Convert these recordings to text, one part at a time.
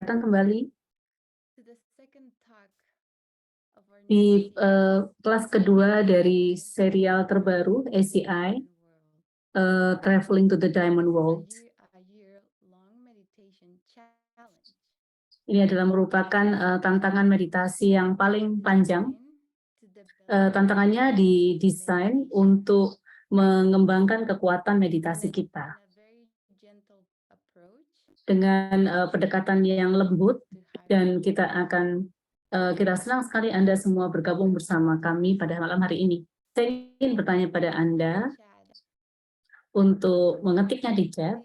datang kembali di kelas kedua dari serial terbaru ACI, Traveling to the Diamond World. Ini adalah merupakan tantangan meditasi yang paling panjang. Tantangannya didesain untuk mengembangkan kekuatan meditasi kita dengan pendekatan yang lembut, dan kita senang sekali Anda semua bergabung bersama kami pada malam hari ini. Saya ingin bertanya pada Anda untuk mengetiknya di chat.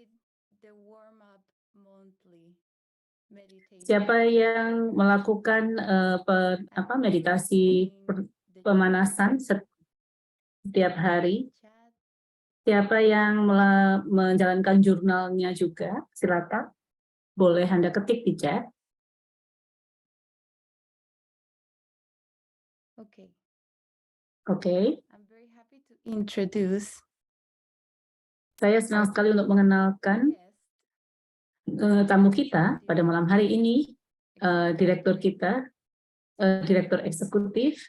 Siapa yang melakukan meditasi pemanasan setiap hari? Siapa yang menjalankan jurnalnya juga? Silakan, boleh Anda ketik di chat. Oke. Saya senang sekali untuk mengenalkan tamu kita pada malam hari ini, direktur kita, direktur eksekutif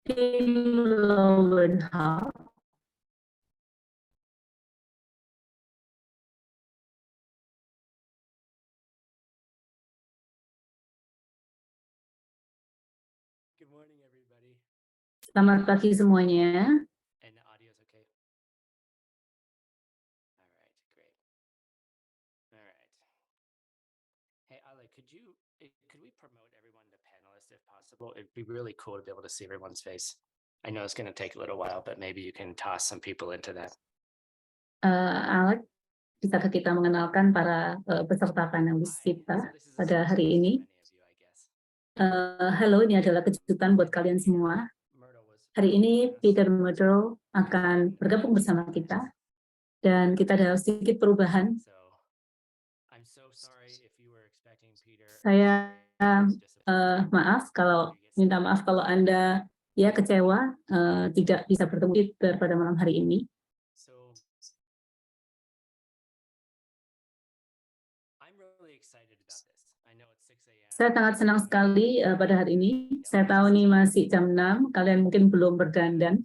Tim Lowenthal. Selamat pagi semuanya. Could we promote everyone to panelists if possible? It'd be really cool to be able to see everyone's face. I know it's going to take a little while, but maybe you can toss some people into that. Alex, bisakah kita mengenalkan para peserta panelis kita pada hari ini? Halo, ini adalah kejutan buat kalian semua. Hari ini Peter Murdoch akan bergabung bersama kita, dan kita ada sedikit perubahan. Saya minta maaf kalau Anda kecewa tidak bisa bertemu Peter pada malam hari ini. Saya sangat senang sekali pada hari ini. Saya tahu ini masih jam 6, kalian mungkin belum berdandan.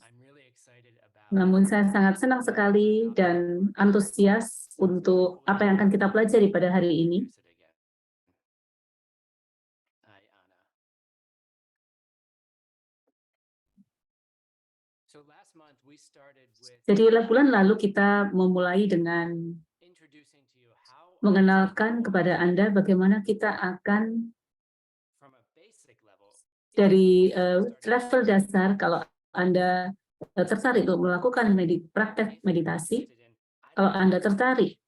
Namun saya sangat senang sekali dan antusias untuk apa yang akan kita pelajari pada hari ini. Jadi bulan lalu kita memulai dengan mengenalkan kepada Anda bagaimana kita akan dari level dasar, kalau Anda tertarik untuk melakukan praktek meditasi, kalau Anda tertarik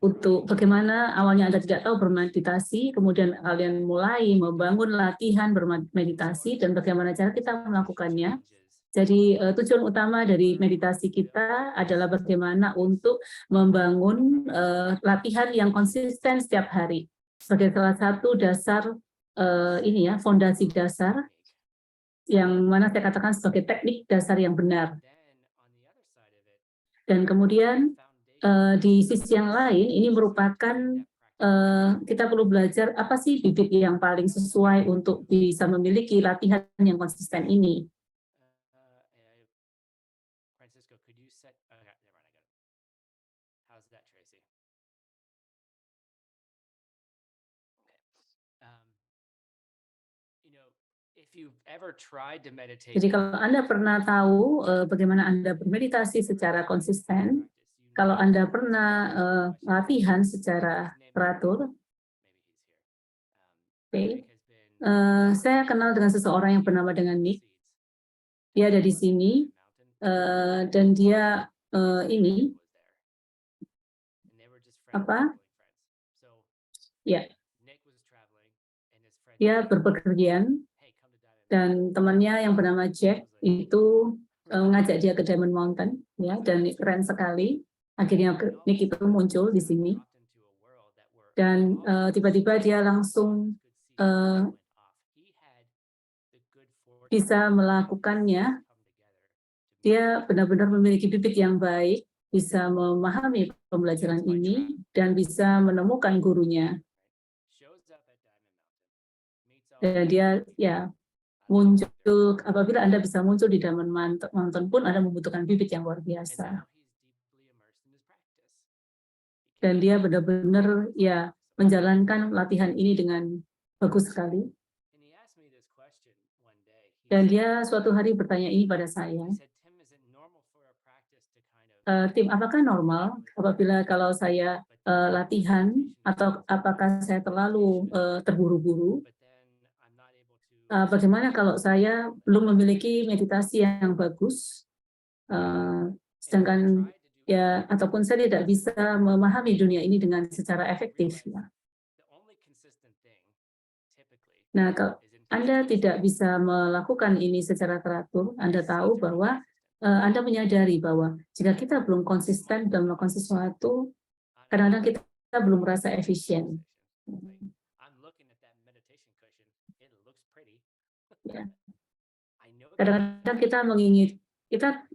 untuk bagaimana awalnya Anda tidak tahu bermeditasi, kemudian kalian mulai membangun latihan bermeditasi dan bagaimana cara kita melakukannya. Jadi tujuan utama dari meditasi kita adalah bagaimana untuk membangun latihan yang konsisten setiap hari sebagai salah satu dasar fondasi dasar yang mana saya katakan sebagai teknik dasar yang benar. Dan kemudian di sisi yang lain ini merupakan kita perlu belajar apa sih bibit yang paling sesuai untuk bisa memiliki latihan yang konsisten ini. Jadi kalau Anda pernah tahu bagaimana Anda bermeditasi secara konsisten, kalau Anda pernah latihan secara teratur, saya kenal dengan seseorang yang bernama dengan Nick. Dia ada di sini, dan dia dia berpergian, dan temannya yang bernama Jack itu mengajak dia ke Diamond Mountain, dan keren sekali. Akhirnya Nick itu muncul di sini, dan tiba-tiba dia langsung bisa melakukannya. Dia benar-benar memiliki bibit yang baik, bisa memahami pembelajaran ini, dan bisa menemukan gurunya. Dan dia ya muncul, apabila Anda bisa muncul di Diamond Mountain pun Anda membutuhkan bibit yang luar biasa. Dan dia benar-benar ya menjalankan latihan ini dengan bagus sekali. Dan dia suatu hari bertanya ini pada saya, Tim, apakah normal apabila kalau saya latihan atau apakah saya terlalu terburu-buru? Bagaimana kalau saya belum memiliki meditasi yang bagus, sedangkan ya ataupun saya tidak bisa memahami dunia ini dengan secara efektif. Ya. Nah, kalau Anda tidak bisa melakukan ini secara teratur, Anda tahu bahwa Anda menyadari bahwa jika kita belum konsisten dalam melakukan sesuatu, kadang-kadang kita belum merasa efisien. Ya. Kadang-kadang kita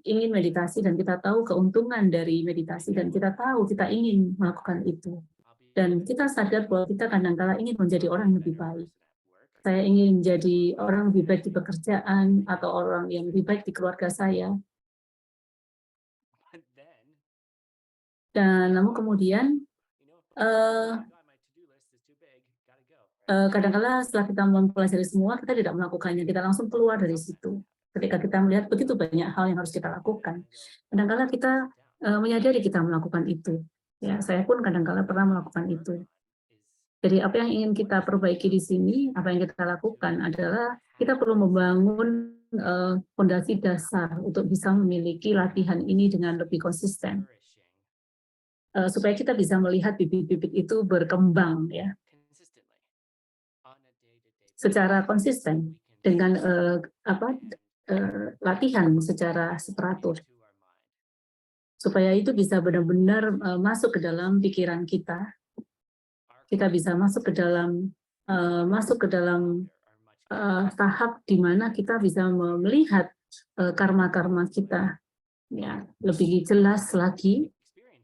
ingin meditasi dan kita tahu keuntungan dari meditasi dan kita tahu kita ingin melakukan itu. Dan kita sadar bahwa kita kadang-kala ingin menjadi orang yang lebih baik. Saya ingin menjadi orang lebih baik di pekerjaan atau orang yang lebih baik di keluarga saya. Dan namun kemudian kadang-kala setelah kita mempelajari semua, kita tidak melakukannya, kita langsung keluar dari situ. Ketika kita melihat begitu banyak hal yang harus kita lakukan, kadang-kala kita menyadari kita melakukan itu. Ya, saya pun kadang-kala pernah melakukan itu. Jadi apa yang ingin kita perbaiki di sini, apa yang kita lakukan adalah kita perlu membangun fondasi dasar untuk bisa memiliki latihan ini dengan lebih konsisten. Supaya kita bisa melihat bibit-bibit itu berkembang ya secara konsisten dengan latihan secara teratur supaya itu bisa benar-benar masuk ke dalam pikiran kita bisa masuk ke dalam tahap di mana kita bisa melihat karma-karma kita ya lebih jelas lagi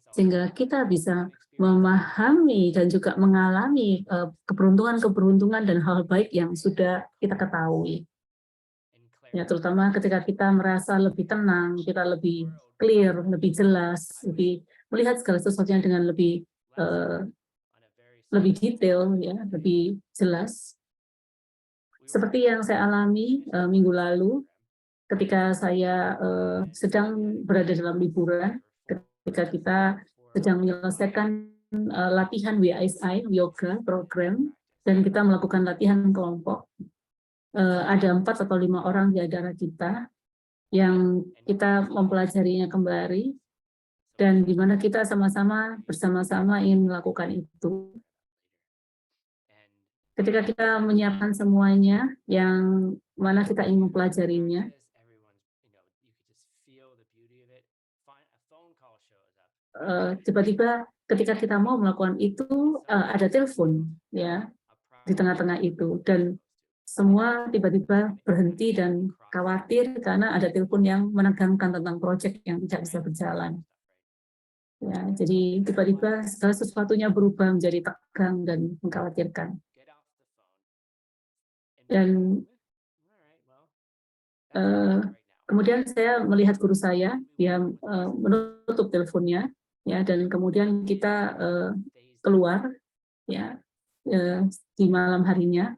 sehingga kita bisa memahami dan juga mengalami keberuntungan-keberuntungan dan hal baik yang sudah kita ketahui. Ya, terutama ketika kita merasa lebih tenang, kita lebih clear, lebih jelas, lebih melihat segala sesuatunya dengan lebih detail, ya, lebih jelas. Seperti yang saya alami minggu lalu, ketika saya sedang berada dalam liburan, ketika kita sedang menyelesaikan latihan WISI, yoga program, dan kita melakukan latihan kelompok, ada 4 atau 5 orang di antara kita yang kita mempelajarinya kembali, dan di mana kita bersama-sama ingin melakukan itu. Ketika kita menyiapkan semuanya, yang mana kita ingin mempelajarinya, tiba-tiba ketika kita mau melakukan itu ada telepon ya di tengah-tengah itu dan semua tiba-tiba berhenti dan khawatir karena ada telepon yang menegangkan tentang proyek yang tidak bisa berjalan. Ya, jadi tiba-tiba segala sesuatunya berubah menjadi tegang dan mengkhawatirkan. Dan kemudian saya melihat guru saya, dia menutup teleponnya, ya, dan kemudian kita keluar, ya, di malam harinya.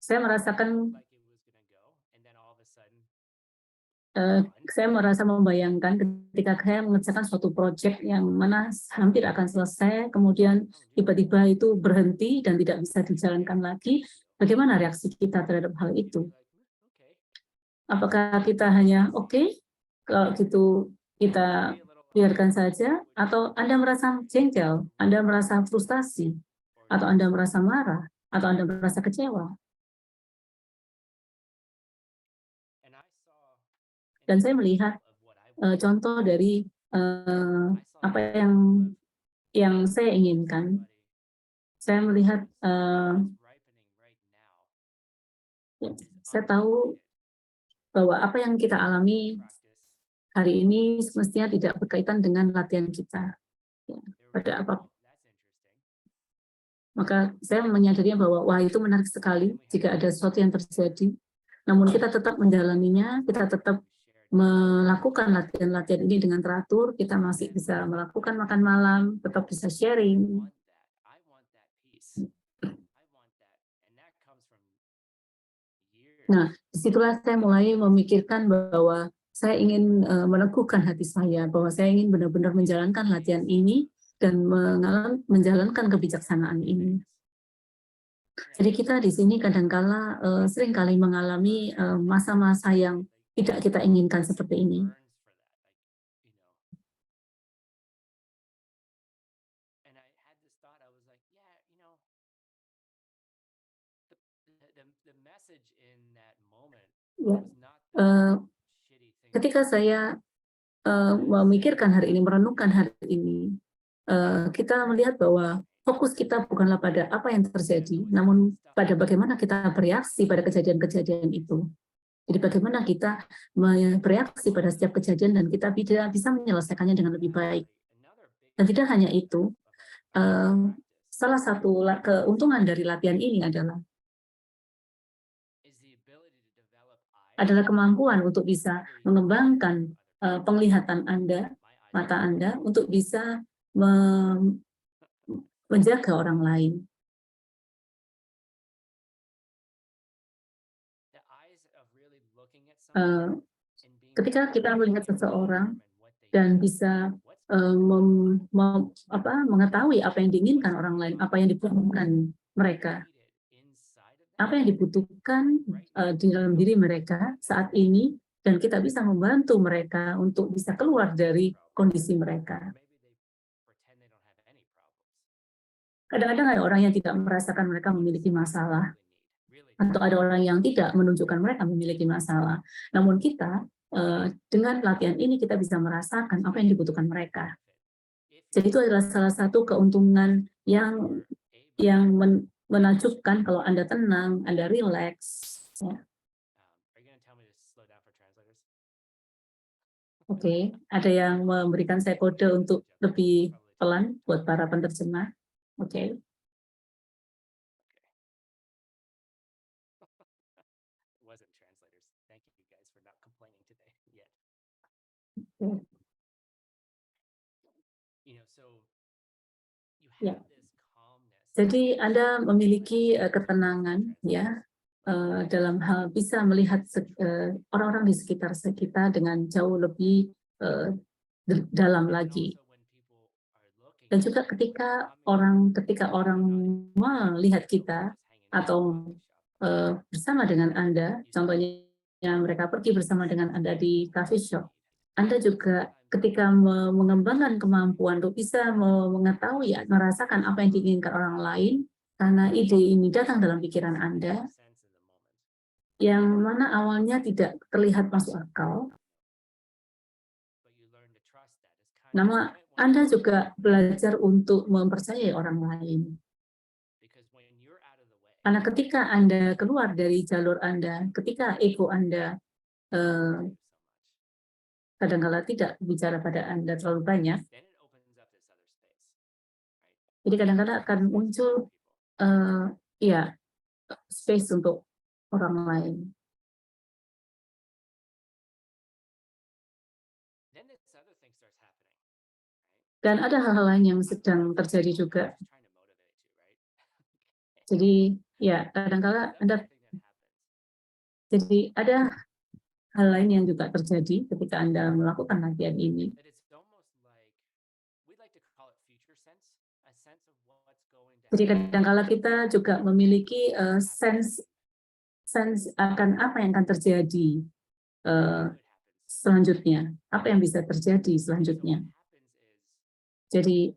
Saya merasakan saya merasa membayangkan ketika saya mengerjakan suatu proyek yang mana hampir akan selesai, kemudian tiba-tiba itu berhenti dan tidak bisa dijalankan lagi, bagaimana reaksi kita terhadap hal itu? Apakah kita hanya kalau gitu kita biarkan saja, atau Anda merasa jengkel, Anda merasa frustasi, atau Anda merasa marah, atau Anda merasa kecewa? Dan saya melihat contoh dari apa yang saya inginkan. Saya melihat, saya tahu bahwa apa yang kita alami hari ini semestinya tidak berkaitan dengan latihan kita. Ya, pada apa? Maka saya menyadari bahwa wah itu menarik sekali jika ada sesuatu yang terjadi. Namun kita tetap menjalaninya, kita tetap melakukan latihan-latihan ini dengan teratur, kita masih bisa melakukan makan malam, tetap bisa sharing. Nah, disitulah saya mulai memikirkan bahwa saya ingin meneguhkan hati saya, bahwa saya ingin benar-benar menjalankan latihan ini dan menjalankan kebijaksanaan ini. Jadi kita di sini kadangkala seringkali mengalami masa-masa yang tidak kita inginkan seperti ini. Ya, ketika saya memikirkan hari ini, merenungkan hari ini, kita melihat bahwa fokus kita bukanlah pada apa yang terjadi, namun pada bagaimana kita bereaksi pada kejadian-kejadian itu. Jadi bagaimana kita bereaksi pada setiap kejadian dan kita bisa menyelesaikannya dengan lebih baik. Dan tidak hanya itu, salah satu keuntungan dari latihan ini adalah kemampuan untuk bisa mengembangkan penglihatan Anda, mata Anda, untuk bisa menjaga orang lain. Ketika kita melihat seseorang dan bisa mengetahui apa yang diinginkan orang lain, apa yang dibutuhkan mereka, apa yang dibutuhkan di dalam diri mereka saat ini, dan kita bisa membantu mereka untuk bisa keluar dari kondisi mereka. Kadang-kadang ada orang yang tidak merasakan mereka memiliki masalah, atau ada orang yang tidak menunjukkan mereka memiliki masalah. Namun kita, dengan latihan ini, kita bisa merasakan apa yang dibutuhkan mereka. Jadi itu adalah salah satu keuntungan yang menakjubkan kalau Anda tenang, Anda rileks. Ya. Oke, ada yang memberikan saya kode untuk lebih pelan buat para penerjemah. Oke. Ya. Jadi Anda memiliki ketenangan, ya, dalam hal bisa melihat orang-orang di sekitar kita dengan jauh lebih dalam lagi. Dan juga ketika orang melihat kita atau bersama dengan Anda, contohnya mereka pergi bersama dengan Anda di coffee shop, Anda juga ketika mengembangkan kemampuan untuk bisa mengetahui, merasakan apa yang diinginkan orang lain, karena ide ini datang dalam pikiran Anda, yang mana awalnya tidak terlihat masuk akal, namun Anda juga belajar untuk mempercayai orang lain. Karena ketika Anda keluar dari jalur Anda, ketika ego Anda kadang-kala tidak bicara pada Anda terlalu banyak, jadi kadang-kadang akan muncul ya space untuk orang lain. Dan ada hal-hal lain yang sedang terjadi juga. Jadi ya kadang-kala jadi ada hal lain yang juga terjadi ketika Anda melakukan latihan ini. Jadi kadang-kala kita juga memiliki sense akan apa yang akan terjadi selanjutnya, apa yang bisa terjadi selanjutnya. Jadi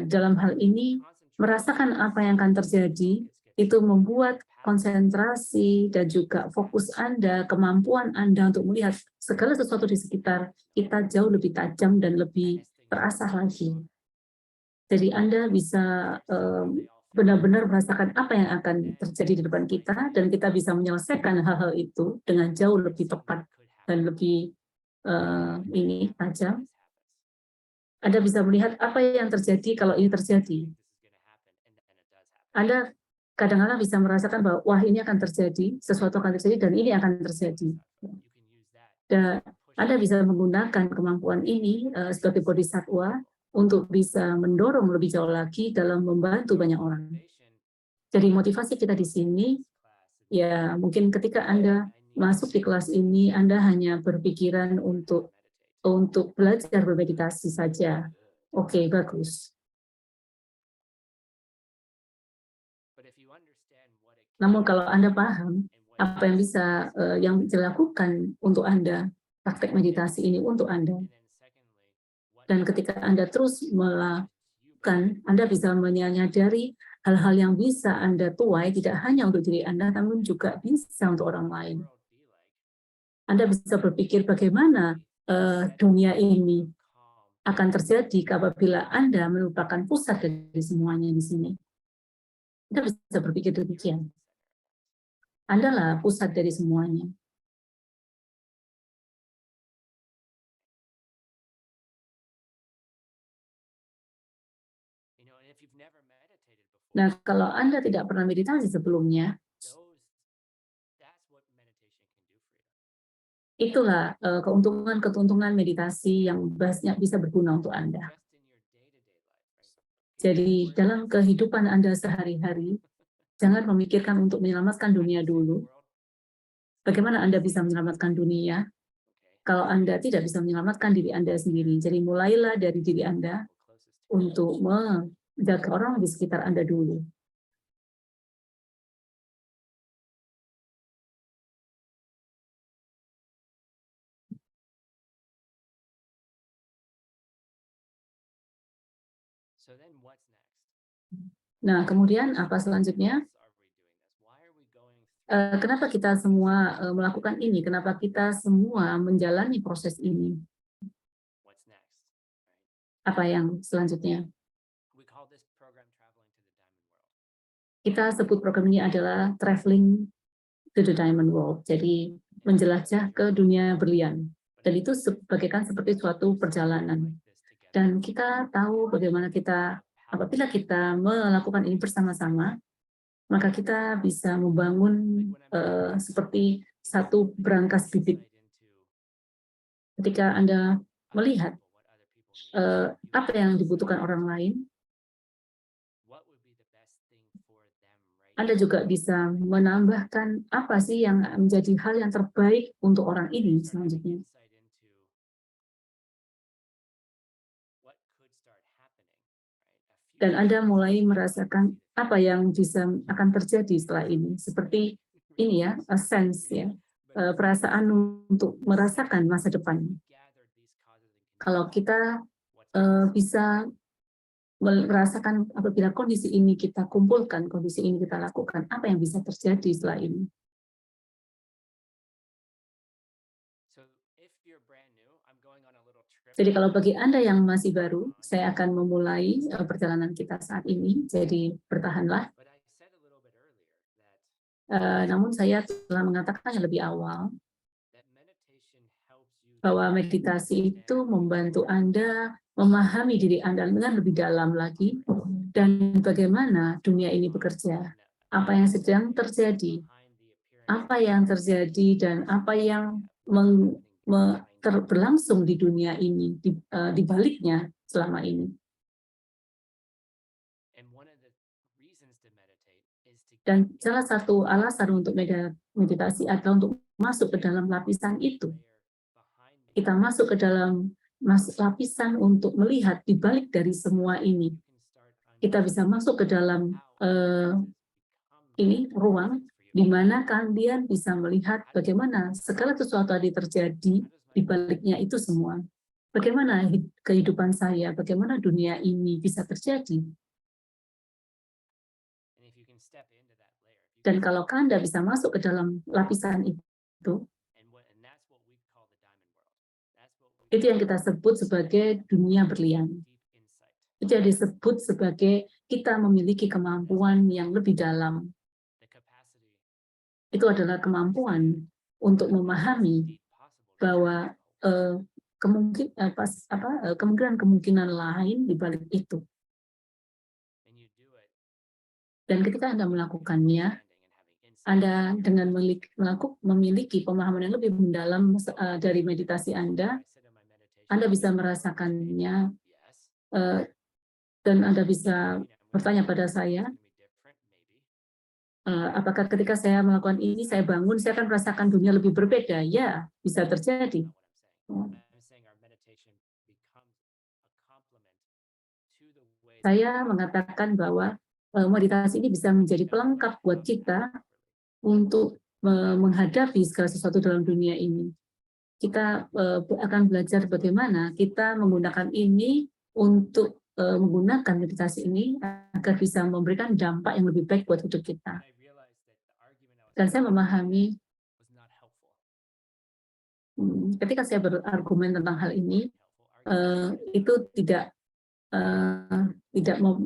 dalam hal ini merasakan apa yang akan terjadi itu membuat konsentrasi dan juga fokus Anda, kemampuan Anda untuk melihat segala sesuatu di sekitar kita jauh lebih tajam dan lebih terasah lagi. Jadi Anda bisa benar-benar merasakan apa yang akan terjadi di depan kita, dan kita bisa menyelesaikan hal-hal itu dengan jauh lebih tepat dan lebih tajam. Anda bisa melihat apa yang terjadi kalau ini terjadi. Anda kadang-kadang bisa merasakan bahwa wah, ini akan terjadi, sesuatu akan terjadi, dan ini akan terjadi. Dan Anda bisa menggunakan kemampuan ini sebagai bodhisatwa untuk bisa mendorong lebih jauh lagi dalam membantu banyak orang. Jadi motivasi kita di sini, ya mungkin ketika Anda masuk di kelas ini, Anda hanya berpikiran untuk belajar bermeditasi saja. Oke, bagus. Namun kalau Anda paham apa yang bisa yang dilakukan untuk Anda, praktek meditasi ini untuk Anda, dan ketika Anda terus melakukan, Anda bisa menyadari hal-hal yang bisa Anda tuai tidak hanya untuk diri Anda, namun juga bisa untuk orang lain. Anda bisa berpikir bagaimana dunia ini akan terjadi apabila Anda merupakan pusat dari semuanya di sini. Anda bisa berpikir demikian. Anda lah pusat dari semuanya. Nah, kalau Anda tidak pernah meditasi sebelumnya, itulah keuntungan meditasi yang banyak bisa berguna untuk Anda. Jadi, dalam kehidupan Anda sehari-hari, jangan memikirkan untuk menyelamatkan dunia dulu. Bagaimana Anda bisa menyelamatkan dunia kalau Anda tidak bisa menyelamatkan diri Anda sendiri? Jadi, mulailah dari diri Anda untuk menjaga orang di sekitar Anda dulu. Nah, kemudian apa selanjutnya? Kenapa kita semua melakukan ini? Kenapa kita semua menjalani proses ini? Apa yang selanjutnya? Kita sebut program ini adalah Traveling to the Diamond World, jadi menjelajah ke dunia berlian. Dan itu bagaikan seperti suatu perjalanan. Dan kita tahu bagaimana apabila kita melakukan ini bersama-sama, maka kita bisa membangun seperti satu berangkas bibit. Ketika Anda melihat apa yang dibutuhkan orang lain, Anda juga bisa menambahkan apa sih yang menjadi hal yang terbaik untuk orang ini selanjutnya. Dan Anda mulai merasakan apa yang akan terjadi setelah ini. Seperti ini ya, a sense ya, perasaan untuk merasakan masa depan. Kalau kita bisa merasakan apabila kondisi ini kita kumpulkan, kondisi ini kita lakukan, apa yang bisa terjadi setelah ini. Jadi kalau bagi Anda yang masih baru, saya akan memulai perjalanan kita saat ini, jadi bertahanlah. Namun saya telah mengatakannya lebih awal, bahwa meditasi itu membantu Anda memahami diri Anda dengan lebih dalam lagi, dan bagaimana dunia ini bekerja, apa yang sedang terjadi, dan apa yang berlangsung di dunia ini, di baliknya selama ini. Dan salah satu alasan untuk meditasi adalah untuk masuk ke dalam lapisan itu. Kita masuk ke dalam lapisan untuk melihat di balik dari semua ini. Kita bisa masuk ke dalam ruang di mana kalian bisa melihat bagaimana segala sesuatu yang terjadi di baliknya itu semua. Bagaimana kehidupan saya, bagaimana dunia ini bisa terjadi. Dan kalau Anda bisa masuk ke dalam lapisan itu yang kita sebut sebagai dunia berlian. Itu yang disebut sebagai kita memiliki kemampuan yang lebih dalam. Itu adalah kemampuan untuk memahami bahwa kemungkinan-kemungkinan lain di balik itu. Dan ketika Anda melakukannya, Anda dengan memiliki pemahaman yang lebih mendalam dari meditasi Anda bisa merasakannya, dan Anda bisa bertanya pada saya, apakah ketika saya melakukan ini, saya bangun, saya akan merasakan dunia lebih berbeda? Ya, bisa terjadi. Saya mengatakan bahwa meditasi ini bisa menjadi pelengkap buat kita untuk menghadapi segala sesuatu dalam dunia ini. Kita akan belajar bagaimana kita menggunakan ini untuk menggunakan meditasi ini agar bisa memberikan dampak yang lebih baik buat hidup kita. Dan saya memahami ketika saya berargumen tentang hal ini, itu tidak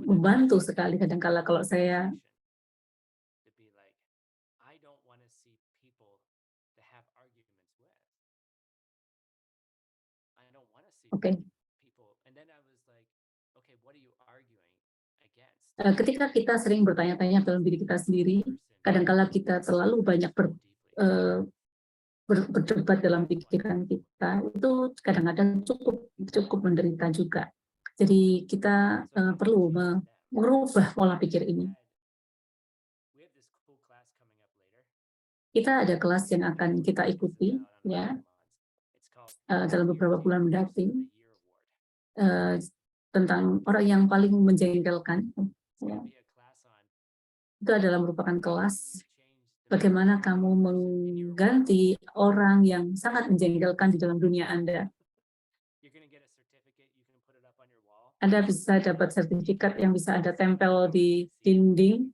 membantu sekali kadang-kala kalau saya ketika kita sering bertanya-tanya dalam diri kita sendiri, kadang-kala kita terlalu banyak berdebat dalam pikiran kita, itu kadang-kadang cukup menderita juga. Jadi kita perlu merubah pola pikir ini. Kita ada kelas yang akan kita ikuti, ya, dalam beberapa bulan mendatang, tentang orang yang paling menjengkelkan. Ya. Itu adalah merupakan kelas bagaimana kamu mengganti orang yang sangat menjengkelkan di dalam dunia Anda. Anda bisa dapat sertifikat yang bisa Anda tempel di dinding.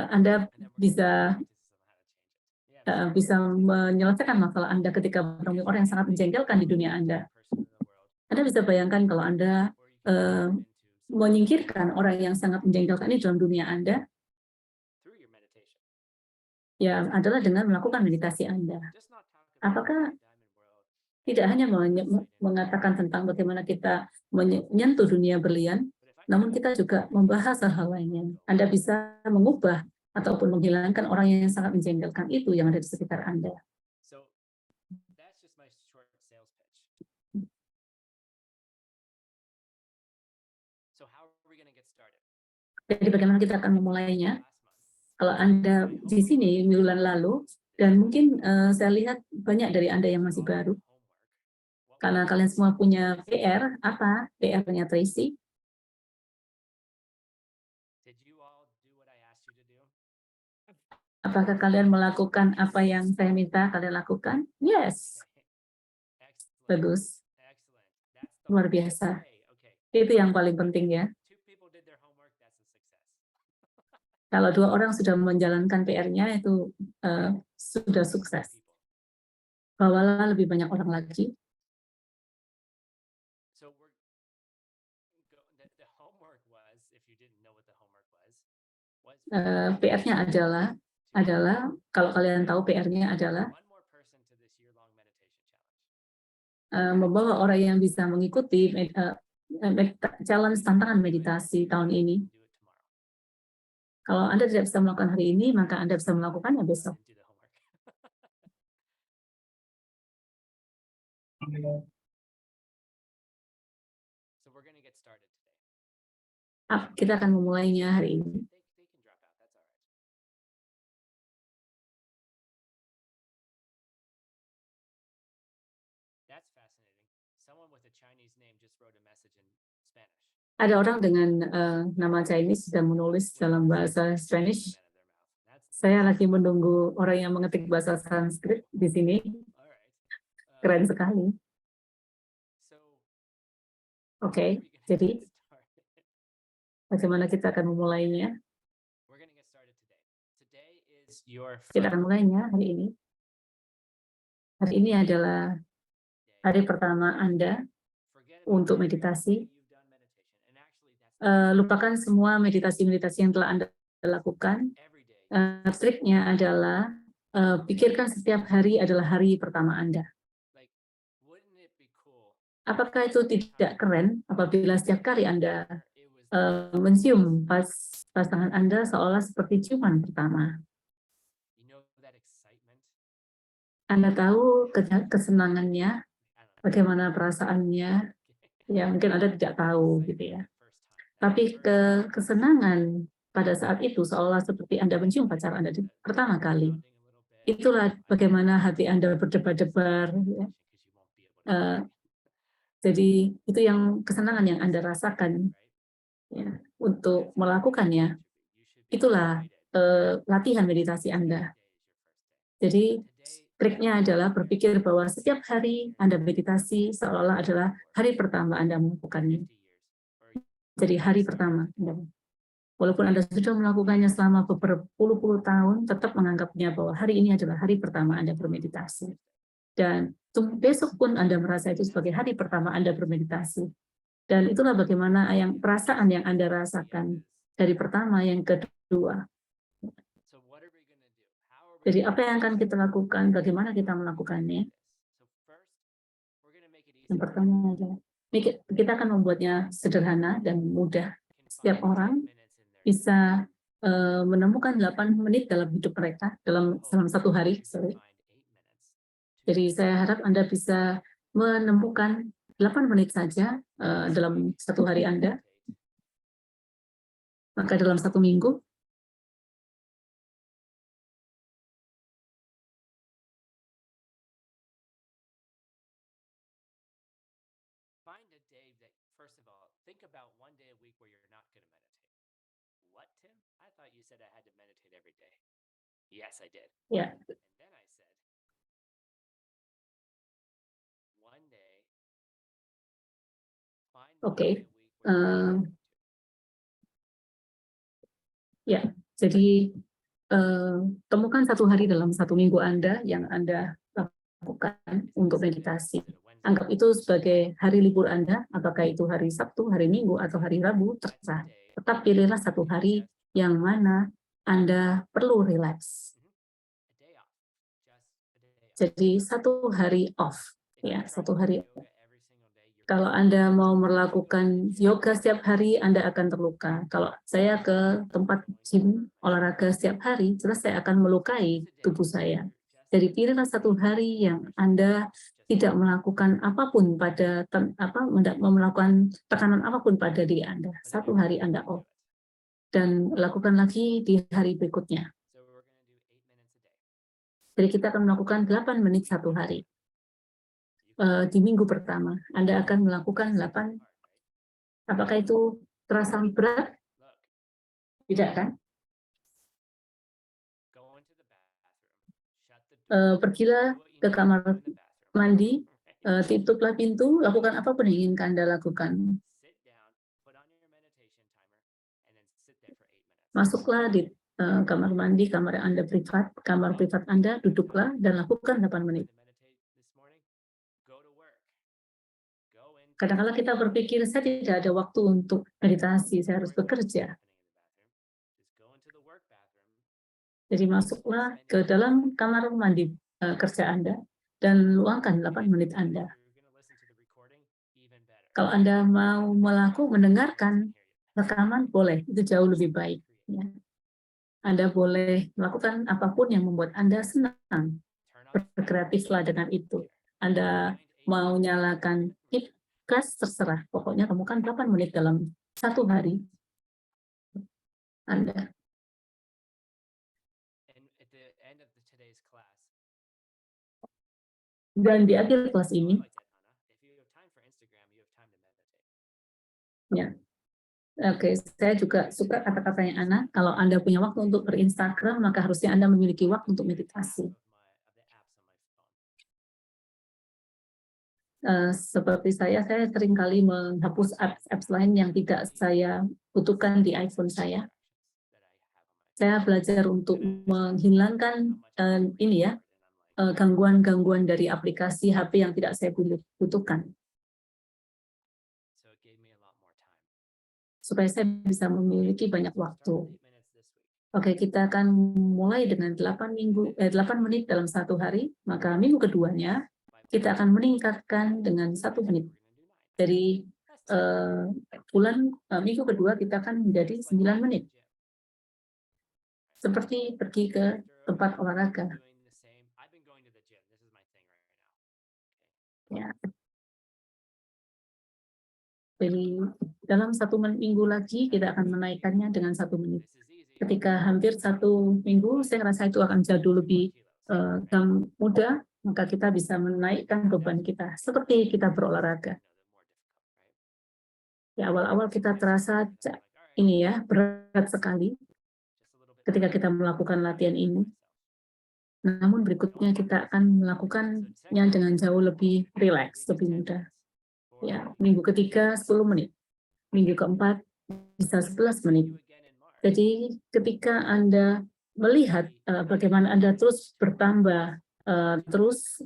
Anda bisa menyelesaikan masalah Anda ketika menemui orang yang sangat menjengkelkan di dunia Anda. Anda bisa bayangkan kalau Anda menyingkirkan orang yang sangat menjengkelkan ini dalam dunia Anda, ya adalah dengan melakukan meditasi Anda. Apakah tidak hanya mengatakan tentang bagaimana kita menyentuh dunia berlian, namun kita juga membahas hal-hal lainnya. Anda bisa mengubah ataupun menghilangkan orang yang sangat menjengkelkan itu yang ada di sekitar Anda. Jadi bagaimana kita akan memulainya? Kalau Anda di sini bulan lalu, dan mungkin saya lihat banyak dari Anda yang masih baru, karena kalian semua punya PR, apa PR-nya Tracy? Apakah kalian melakukan apa yang saya minta kalian lakukan? Yes. Bagus. Luar biasa. Itu yang paling penting ya. Kalau 2 orang sudah menjalankan PR-nya itu sudah sukses. Bawalah lebih banyak orang lagi. PR-nya adalah kalau kalian tahu PR-nya adalah membawa orang yang bisa mengikuti challenge tantangan meditasi tahun ini. Kalau Anda tidak bisa melakukan hari ini, maka Anda bisa melakukannya besok. Kita akan memulainya hari ini. Ada orang dengan nama Chinese sudah menulis dalam bahasa Spanish. Saya lagi menunggu orang yang mengetik bahasa Sanskrit di sini. Keren sekali. Oke, jadi bagaimana kita akan memulainya? Kita akan mulainya hari ini. Hari ini adalah hari pertama Anda untuk meditasi, lupakan semua meditasi-meditasi yang telah Anda lakukan. Triknya adalah pikirkan setiap hari adalah hari pertama Anda. Apakah itu tidak keren apabila setiap kali Anda mencium pasangan Anda seolah seperti ciuman pertama? Anda tahu kesenangannya, bagaimana perasaannya, ya mungkin Anda tidak tahu gitu ya. Tapi kesenangan pada saat itu seolah seperti Anda mencium pacar Anda pertama kali. Itulah bagaimana hati Anda berdebar-debar. Ya. Jadi itu yang kesenangan yang Anda rasakan ya, untuk melakukannya. Itulah latihan meditasi Anda. Jadi triknya adalah berpikir bahwa setiap hari Anda meditasi seolah-olah adalah hari pertama Anda melakukannya. Jadi hari pertama. Walaupun Anda sudah melakukannya selama berpuluh-puluh tahun, tetap menganggapnya bahwa hari ini adalah hari pertama Anda bermeditasi. Dan besok pun Anda merasa itu sebagai hari pertama Anda bermeditasi. Dan itulah bagaimana perasaan yang Anda rasakan dari pertama yang kedua. Jadi apa yang akan kita lakukan, bagaimana kita melakukannya? Yang pertama adalah kita akan membuatnya sederhana dan mudah. Setiap orang bisa menemukan 8 menit dalam hidup mereka dalam satu hari. Jadi saya harap Anda bisa menemukan 8 menit saja dalam satu hari Anda. Maka dalam satu minggu, Find a day that, first of all, think about one day a week where you're not going to meditate. What, Tim? I thought you said I had to meditate every day. Yes, I did. ya. And then I said, one day, find one Oke. day a week where you're not going to. Ya, jadi temukan satu hari dalam satu minggu Anda yang Anda lakukan untuk meditasi. Anggap itu sebagai hari libur Anda, apakah itu hari Sabtu, hari Minggu, atau hari Rabu, terserah. Tetap pilihlah satu hari yang mana Anda perlu rileks. Jadi satu hari off, ya, satu hari. Kalau Anda mau melakukan yoga setiap hari, Anda akan terluka. Kalau saya ke tempat gym olahraga setiap hari, jelas saya akan melukai tubuh saya. Jadi pilihlah satu hari yang Anda tidak melakukan apapun melakukan tekanan apapun pada diri Anda. Satu hari Anda off. Dan lakukan lagi di hari berikutnya. Jadi kita akan melakukan 8 menit satu hari. Di minggu pertama, Anda akan melakukan 8. Apakah itu terasa berat? Tidak kan? Pergilah ke kamar mandi, tutuplah pintu, lakukan apapun yang ingin Anda lakukan. Masuklah di kamar mandi, kamar yang Anda privat, kamar privat Anda, duduklah dan lakukan 8 menit. Kadang-kadang kita berpikir, saya tidak ada waktu untuk meditasi, saya harus bekerja. Jadi masuklah ke dalam kamar mandi kerja Anda dan luangkan 8 menit Anda. Kalau Anda mau mendengarkan rekaman, boleh, itu jauh lebih baik. Ya. Anda boleh melakukan apapun yang membuat Anda senang. Berkreatiflah dengan itu. Anda mau nyalakan gas, terserah. Pokoknya temukan 8 menit dalam satu hari Anda. Dan di akhir kelas ini, ya, oke, saya juga suka kata-katanya Ana, kalau Anda punya waktu untuk berinstagram, maka harusnya Anda memiliki waktu untuk meditasi. Seperti saya seringkali menghapus apps lain yang tidak saya butuhkan di iPhone saya. Saya belajar untuk menghilangkan gangguan-gangguan dari aplikasi HP yang tidak saya butuhkan. supaya saya bisa memiliki banyak waktu. Oke, kita akan mulai dengan 8 menit dalam satu hari, maka minggu keduanya kita akan meningkatkan dengan 1 menit. Dari minggu kedua kita akan menjadi 9 menit, seperti pergi ke tempat olahraga. Ya. Jadi dalam 1 minggu lagi kita akan menaikkannya dengan 1 menit. Ketika hampir 1 minggu, saya rasa itu akan jauh lebih mudah, maka kita bisa menaikkan beban kita seperti kita berolahraga. Ya, awal-awal kita terasa ini ya berat sekali ketika kita melakukan latihan ini. Namun berikutnya kita akan melakukannya dengan jauh lebih rileks, lebih mudah. Ya, minggu ketiga 10 menit, minggu keempat bisa 11 menit. Jadi ketika Anda melihat bagaimana Anda terus bertambah, terus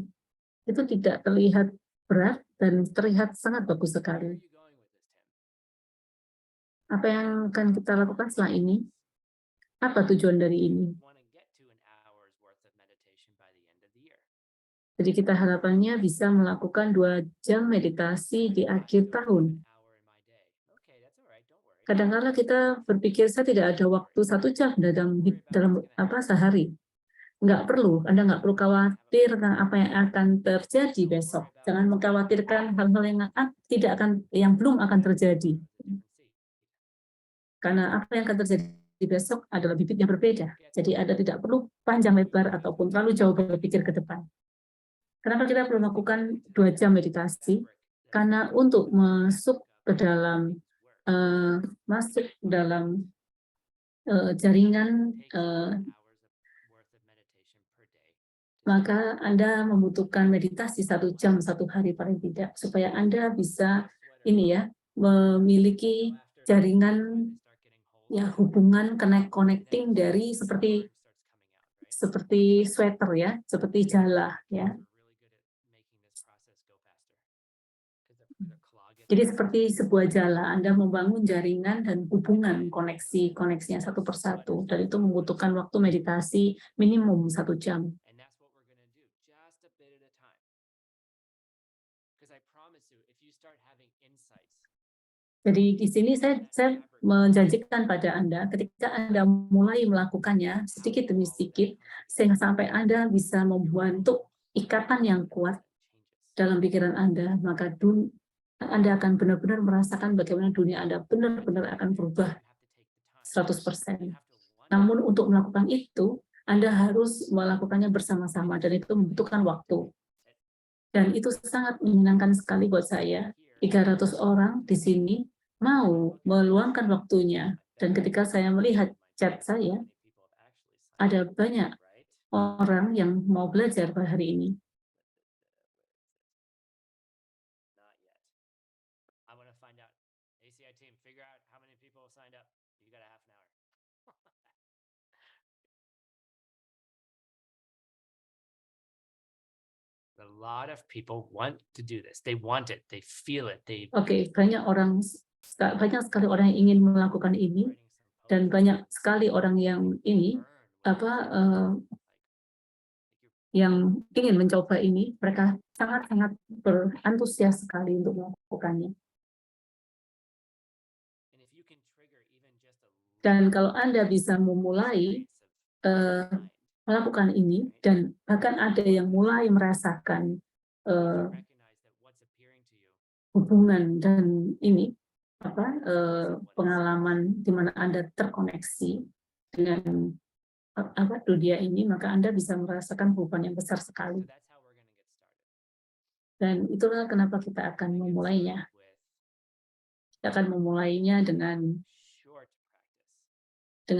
itu tidak terlihat berat dan terlihat sangat bagus sekali. Apa yang akan kita lakukan setelah ini? Apa tujuan dari ini? Jadi kita harapannya bisa melakukan 2 jam meditasi di akhir tahun. Kadang-kala kita berpikir saya tidak ada waktu 1 jam dalam sehari. Anda nggak perlu khawatir tentang apa yang akan terjadi besok. Jangan mengkhawatirkan hal-hal yang belum akan terjadi. Karena apa yang akan terjadi besok adalah bibit yang berbeda. Jadi Anda tidak perlu panjang lebar ataupun terlalu jauh berpikir ke depan. Kenapa kita perlu melakukan 2 jam meditasi? Karena untuk masuk dalam jaringan, maka Anda membutuhkan meditasi 1 jam 1 hari paling tidak, supaya Anda bisa memiliki jaringan hubungan connecting dari seperti sweater ya, seperti jala ya. Jadi seperti sebuah jala, Anda membangun jaringan dan hubungan koneksinya satu persatu, dan itu membutuhkan waktu meditasi minimum 1 jam. Jadi di sini saya menjanjikan pada Anda, ketika Anda mulai melakukannya sedikit demi sedikit, sehingga sampai Anda bisa membentuk ikatan yang kuat dalam pikiran Anda, maka Anda akan benar-benar merasakan bagaimana dunia Anda benar-benar akan berubah 100%. Namun untuk melakukan itu, Anda harus melakukannya bersama-sama, dan itu membutuhkan waktu. Dan itu sangat menyenangkan sekali buat saya. 300 orang di sini mau meluangkan waktunya. Dan ketika saya melihat chat saya, ada banyak orang yang mau belajar pada hari ini. A lot of people want to do this. They want it. They feel it. Oke, banyak sekali orang yang ingin melakukan ini, dan banyak sekali orang yang yang ingin mencoba ini. Mereka sangat-sangat berantusias sekali untuk melakukannya. Dan kalau Anda bisa memulai melakukan ini, dan bahkan ada yang mulai merasakan hubungan dan pengalaman di mana Anda terkoneksi dengan dunia ini, maka Anda bisa merasakan beban yang besar sekali. Dan itulah kenapa kita akan memulainya. Kita akan memulainya dengan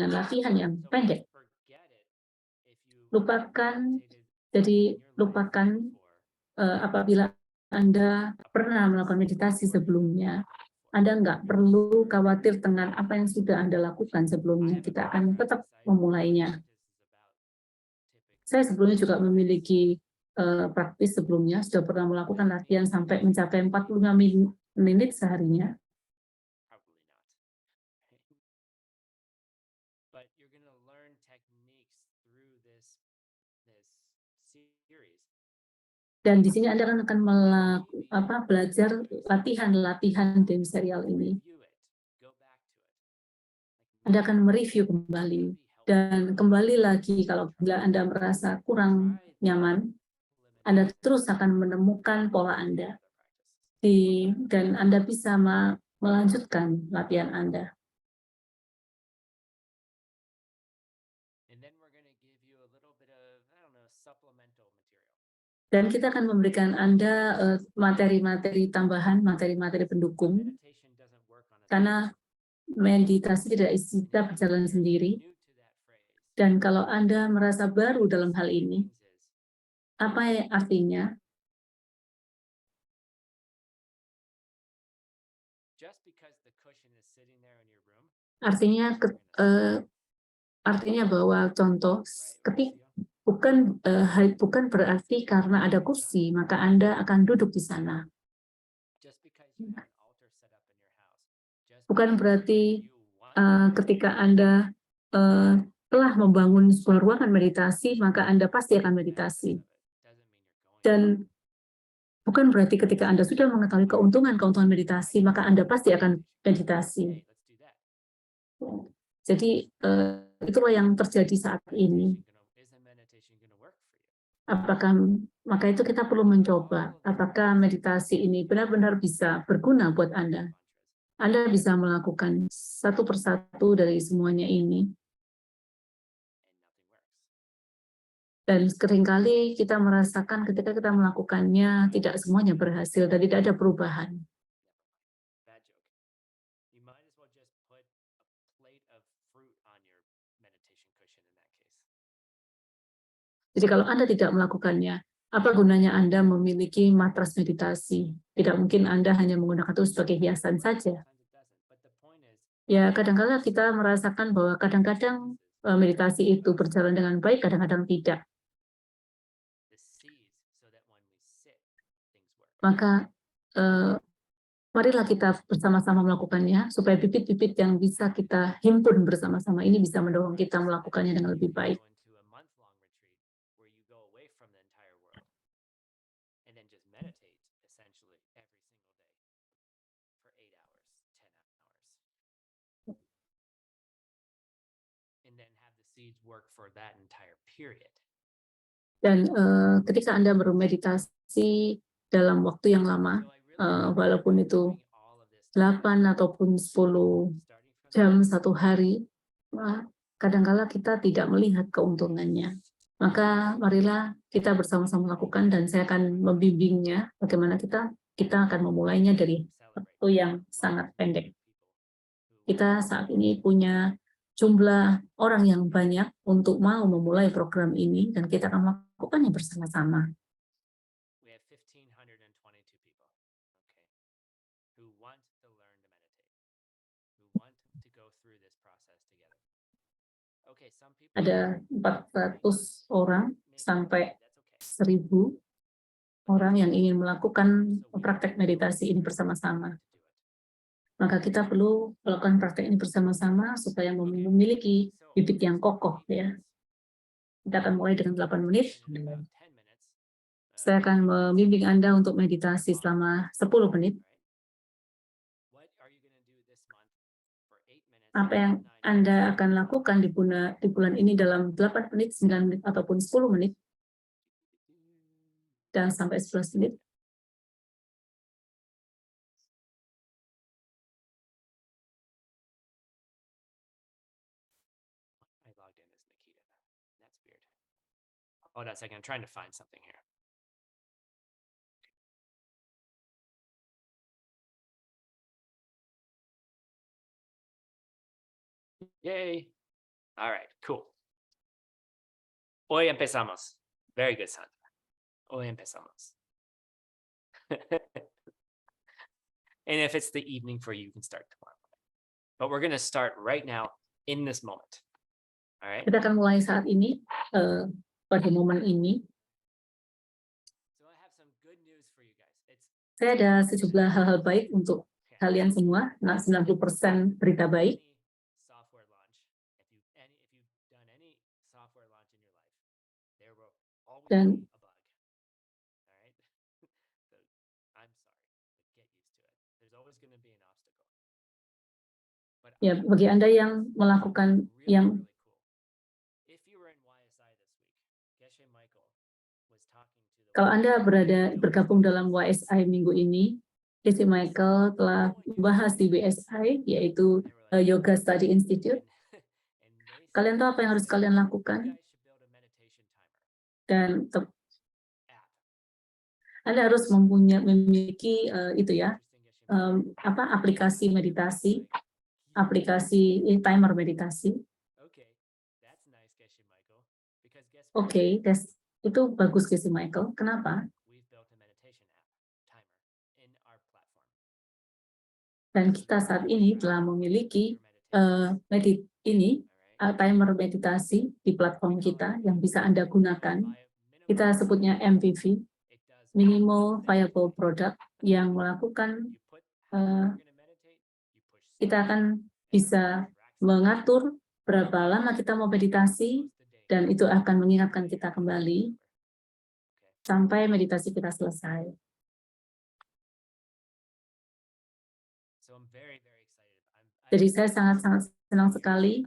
latihan yang pendek. Lupakan apabila Anda pernah melakukan meditasi sebelumnya, Anda nggak perlu khawatir dengan apa yang sudah Anda lakukan sebelumnya. Kita akan tetap memulainya. Saya sebelumnya juga memiliki praktis sebelumnya, sudah pernah melakukan latihan sampai mencapai 45 menit seharinya. Dan di sini Anda akan belajar latihan game serial ini. Anda akan mereview kembali dan kembali lagi kalau bila Anda merasa kurang nyaman, Anda terus akan menemukan pola Anda dan Anda bisa melanjutkan latihan Anda. Dan kita akan memberikan Anda materi-materi tambahan, materi-materi pendukung, karena meditasi tidak bisa berjalan sendiri. Dan kalau Anda merasa baru dalam hal ini, apa yang artinya? Artinya bahwa contoh bukan berarti karena ada kursi maka Anda akan duduk di sana. Bukan berarti ketika Anda telah membangun sebuah ruangan meditasi maka Anda pasti akan meditasi. Dan bukan berarti ketika Anda sudah mengetahui keuntungan meditasi maka Anda pasti akan meditasi. Jadi itulah yang terjadi saat ini. Maka itu kita perlu mencoba apakah meditasi ini benar-benar bisa berguna buat Anda. Anda bisa melakukan satu persatu dari semuanya ini. Dan seringkali kita merasakan ketika kita melakukannya tidak semuanya berhasil dan tidak ada perubahan. Jadi kalau Anda tidak melakukannya, apa gunanya Anda memiliki matras meditasi? Tidak mungkin Anda hanya menggunakan itu sebagai hiasan saja. Ya, kadang-kadang kita merasakan bahwa kadang-kadang meditasi itu berjalan dengan baik, kadang-kadang tidak. Maka marilah kita bersama-sama melakukannya, supaya bibit-bibit yang bisa kita himpun bersama-sama ini bisa mendorong kita melakukannya dengan lebih baik. Dan ketika Anda bermeditasi dalam waktu yang lama, walaupun itu 8 ataupun 10 jam satu hari, kadang-kala kita tidak melihat keuntungannya. Maka marilah kita bersama-sama melakukan dan saya akan membimbingnya bagaimana kita akan memulainya dari waktu yang sangat pendek. Kita saat ini punya jumlah orang yang banyak untuk mau memulai program ini dan kita akan melakukannya bersama-sama. Ada 400 orang sampai 1.000 orang yang ingin melakukan praktek meditasi ini bersama-sama. Maka kita perlu melakukan praktek ini bersama-sama supaya memiliki bibit yang kokoh. Ya. Kita akan mulai dengan 8 menit. Saya akan membimbing Anda untuk meditasi selama 10 menit. Apa yang Anda akan lakukan di bulan ini dalam 8 menit, 9 menit, ataupun 10 menit, dan sampai 11 menit. Hold on a second, I'm trying to find something here. Yay. All right, cool. Hoy empezamos. Very good, Sandra. Hoy empezamos. And if it's the evening for you, you can start tomorrow. But we're going to start right now in this moment. All right? Kita akan mulai saat ini, pada momen ini. So I have some good news for you guys. Saya ada sejumlah hal-hal baik untuk kalian semua. 90% berita baik. Dan Ya, bagi Anda yang melakukan yang kalau Anda bergabung dalam YSI minggu ini, Casey Michael telah membahas di BSI, yaitu Yoga Study Institute. Kalian tahu apa yang harus kalian lakukan? Dan Anda harus memiliki itu ya, aplikasi meditasi, aplikasi timer meditasi. Oke, itu bagus Casey Michael. Kenapa? Dan kita saat ini telah memiliki timer meditasi di platform kita yang bisa Anda gunakan. Kita sebutnya MVV, Minimal Viable Product, yang melakukan kita akan bisa mengatur berapa lama kita mau meditasi, dan itu akan mengingatkan kita kembali sampai meditasi kita selesai. Jadi saya sangat-sangat senang sekali.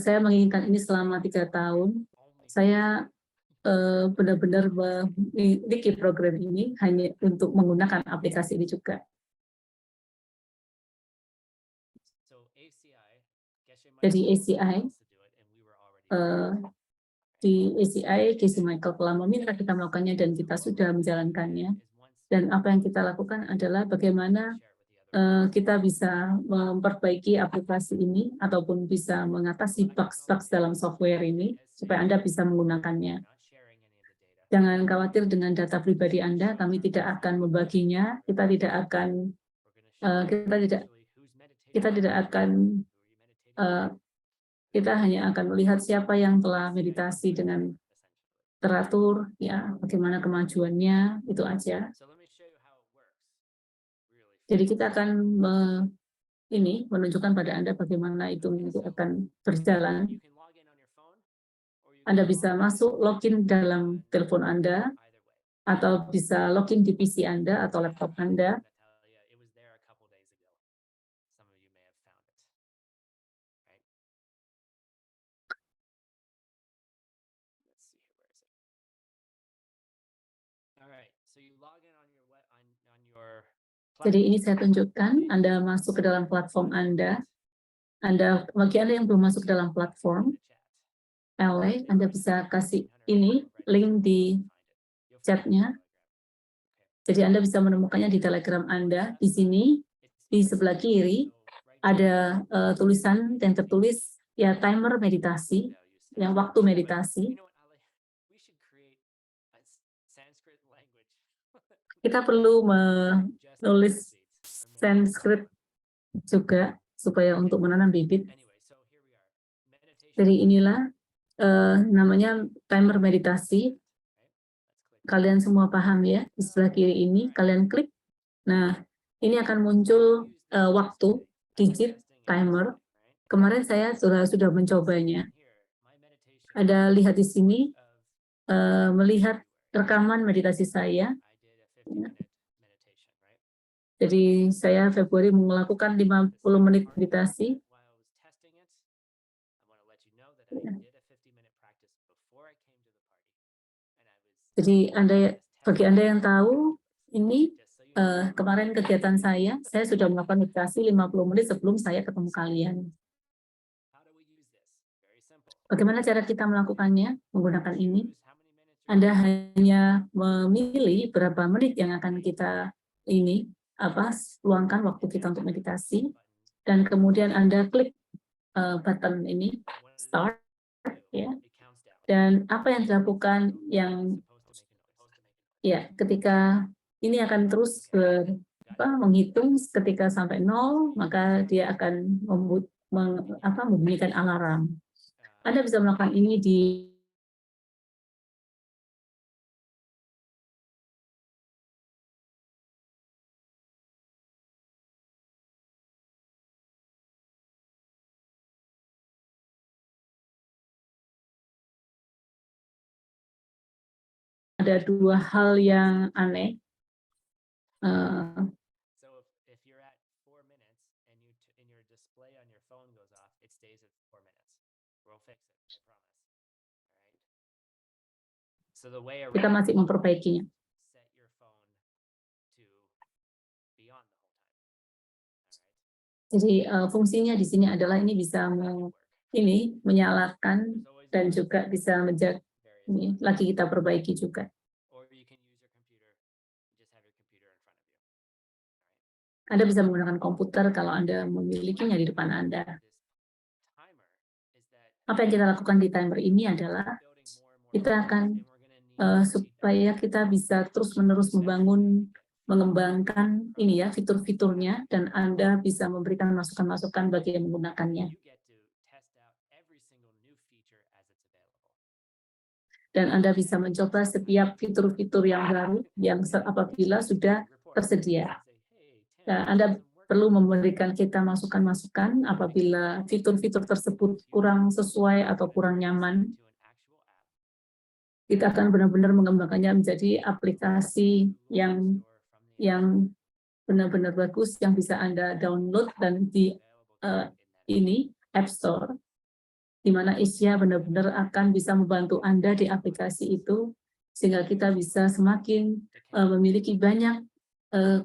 Saya menginginkan ini selama 3 tahun. Saya benar-benar memiliki program ini hanya untuk menggunakan aplikasi ini juga. Jadi ACI, di ACI, Casey Michael telah meminta kita melakukannya dan kita sudah menjalankannya. Dan apa yang kita lakukan adalah bagaimana kita bisa memperbaiki aplikasi ini ataupun bisa mengatasi bugs-bugs dalam software ini supaya Anda bisa menggunakannya. Jangan khawatir dengan data pribadi Anda, kami tidak akan membaginya, kita hanya akan melihat siapa yang telah meditasi dengan teratur, ya, bagaimana kemajuannya, itu aja. Jadi kita akan menunjukkan pada Anda bagaimana itu akan berjalan. Anda bisa masuk login dalam telepon Anda, atau bisa login di PC Anda atau laptop Anda. Jadi ini saya tunjukkan, Anda masuk ke dalam platform Anda. Bagi Anda yang belum masuk ke dalam platform LA, Anda bisa kasih ini link di chatnya. Jadi Anda bisa menemukannya di Telegram Anda. Di sini, di sebelah kiri, ada tulisan yang tertulis ya timer meditasi, yang waktu meditasi. Kita perlu menulis Sanskrit juga supaya untuk menanam bibit. Jadi inilah namanya timer meditasi. Kalian semua paham ya, di sebelah kiri ini kalian klik. Nah, ini akan muncul waktu, digit, timer. Kemarin saya sudah mencobanya. Ada lihat di sini, melihat rekaman meditasi saya. Jadi saya Februari melakukan 50 menit meditasi. Jadi bagi Anda yang tahu, ini kemarin kegiatan saya sudah melakukan meditasi 50 menit sebelum saya ketemu kalian. Bagaimana cara kita melakukannya menggunakan ini? Anda hanya memilih berapa menit yang akan kita luangkan waktu kita untuk meditasi, dan kemudian Anda klik button ini start, ya. Dan apa yang dilakukan ketika ini akan terus menghitung ketika sampai 0, maka dia akan membunyikan alarm. Anda bisa melakukan ini di ada 2 hal yang aneh. So the way Kita around masih memperbaikinya. set your phone to be on the whole time. Alright. Jadi fungsinya di sini adalah ini bisa menyalakan dan juga bisa menjaga. Ini lagi kita perbaiki juga. Or you can use your computer, just have your computer in front of you. Alright. Anda bisa menggunakan komputer kalau Anda memilikinya di depan Anda. This timer is that Apa yang kita lakukan di timer ini adalah building more and more kita features, akan and we're gonna need supaya kita bisa terus-menerus mengembangkan ini ya fitur-fiturnya, dan Anda bisa memberikan masukan-masukan bagi yang menggunakannya. you get to test out every single new feature as it's available. Dan Anda bisa mencoba setiap fitur-fitur yang baru yang apabila sudah tersedia. Dan Anda perlu memberikan kita masukan-masukan apabila fitur-fitur tersebut kurang sesuai atau kurang nyaman. Kita akan benar-benar mengembangkannya menjadi aplikasi yang benar-benar bagus yang bisa Anda download dan di ini App Store, di mana Asia benar-benar akan bisa membantu Anda di aplikasi itu, sehingga kita bisa semakin memiliki banyak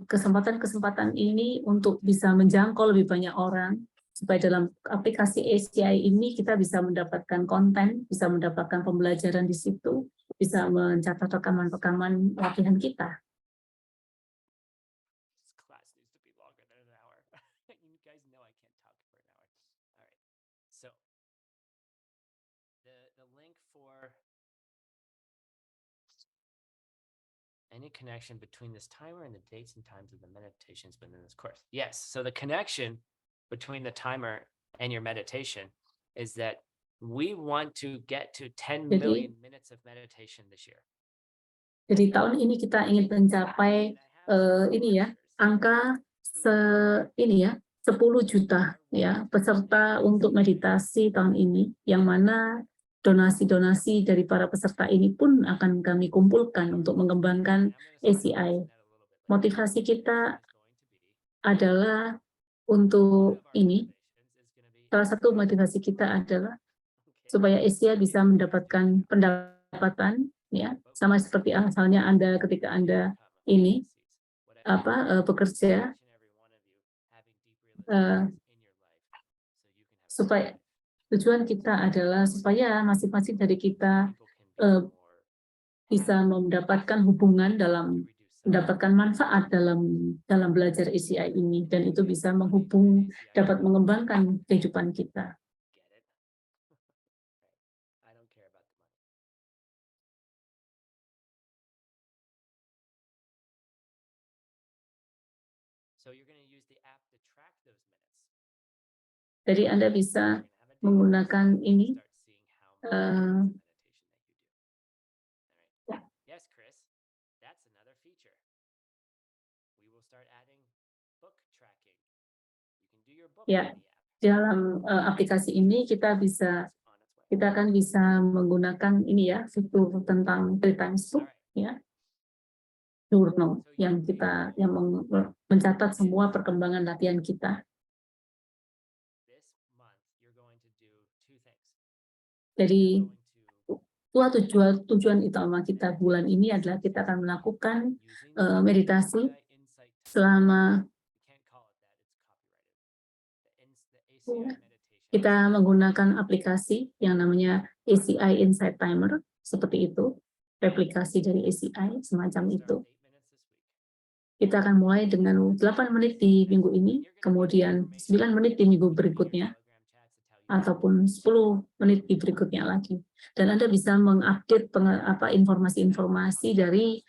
kesempatan-kesempatan ini untuk bisa menjangkau lebih banyak orang, supaya dalam aplikasi ACI ini kita bisa mendapatkan konten, bisa mendapatkan pembelajaran di situ, bisa mencatat rekaman-rekaman latihan kita. This class needs to be longer than an hour. You guys know I can't talk for an hour. All right. So the link for any connection between this timer and the dates and times of the meditations within this course. Yes. So the connection between the timer and your meditation is that we want to get to 10 million minutes of meditation this year. Jadi tahun ini kita ingin mencapai angka 10 juta ya peserta untuk meditasi tahun ini, yang mana donasi-donasi dari para peserta ini pun akan kami kumpulkan untuk mengembangkan ACI. Motivasi kita adalah untuk ini. Salah satu motivasi kita adalah supaya Asia bisa mendapatkan pendapatan, ya, sama seperti asalnya Anda ketika Anda ini bekerja, supaya tujuan kita adalah supaya masing-masing dari kita bisa mendapatkan hubungan mendapatkan manfaat dalam belajar ACI ini, dan itu bisa dapat mengembangkan kehidupan kita. Jadi Anda bisa menggunakan ini. Yes, Chris, that's another feature. We will start adding book tracking. You can do your book Ya, in the app. dalam aplikasi ini kita akan bisa menggunakan ini ya, fitur tentang free times book, ya, journal yang mencatat semua perkembangan latihan kita. Jadi tujuan utama kita bulan ini adalah kita akan melakukan meditasi selama kita menggunakan aplikasi yang namanya ACI Insight Timer, seperti itu, replikasi dari ACI semacam itu. Kita akan mulai dengan 8 menit di minggu ini, kemudian 9 menit di minggu berikutnya, ataupun 10 menit di berikutnya lagi. Dan Anda bisa mengupdate informasi-informasi dari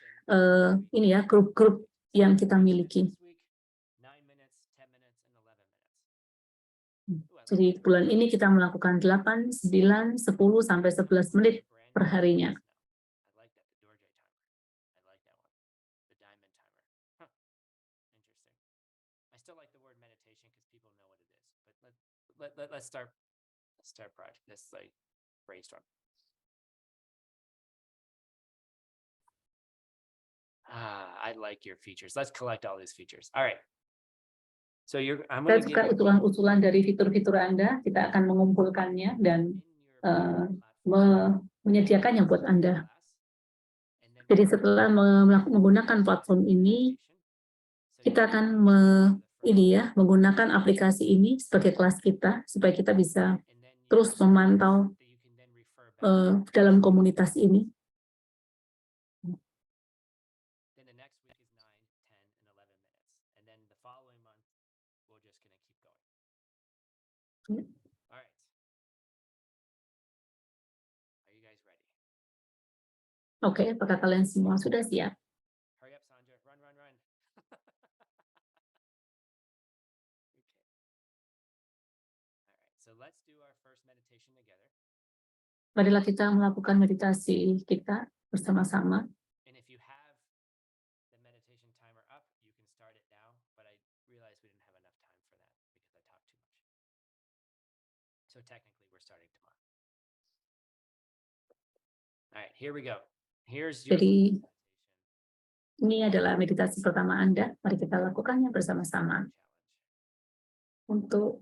grup-grup yang kita miliki. Jadi bulan ini kita melakukan 8, 9, 10, sampai 11 menit per harinya. Let's start project. Let's brainstorm. I like your features. Let's collect all these features. All right. So Saya suka usulan dari fitur-fitur Anda. Kita akan mengumpulkannya dan menyediakannya buat Anda. Jadi setelah menggunakan platform ini, kita akan menggunakan aplikasi ini sebagai kelas kita, supaya kita bisa terus memantau dalam komunitas ini. Then the next week is 9, 10, and 11 minutes. And then the following month, we're just going to keep going. Yeah. All right. Are you guys ready? Oke, apakah kalian semua sudah siap? Hurry up, Sandra. Run, run, run. Okay. All right. So let's do our first meditation together. Marilah kita melakukan meditasi kita bersama-sama. And if you have the meditation timer up, you can start it now. But I realized we didn't have enough time for that because I talked too much. So technically, we're starting tomorrow. All right, here we go. Here's your Jadi meditation. ini adalah meditasi pertama Anda. Mari kita lakukannya bersama-sama untuk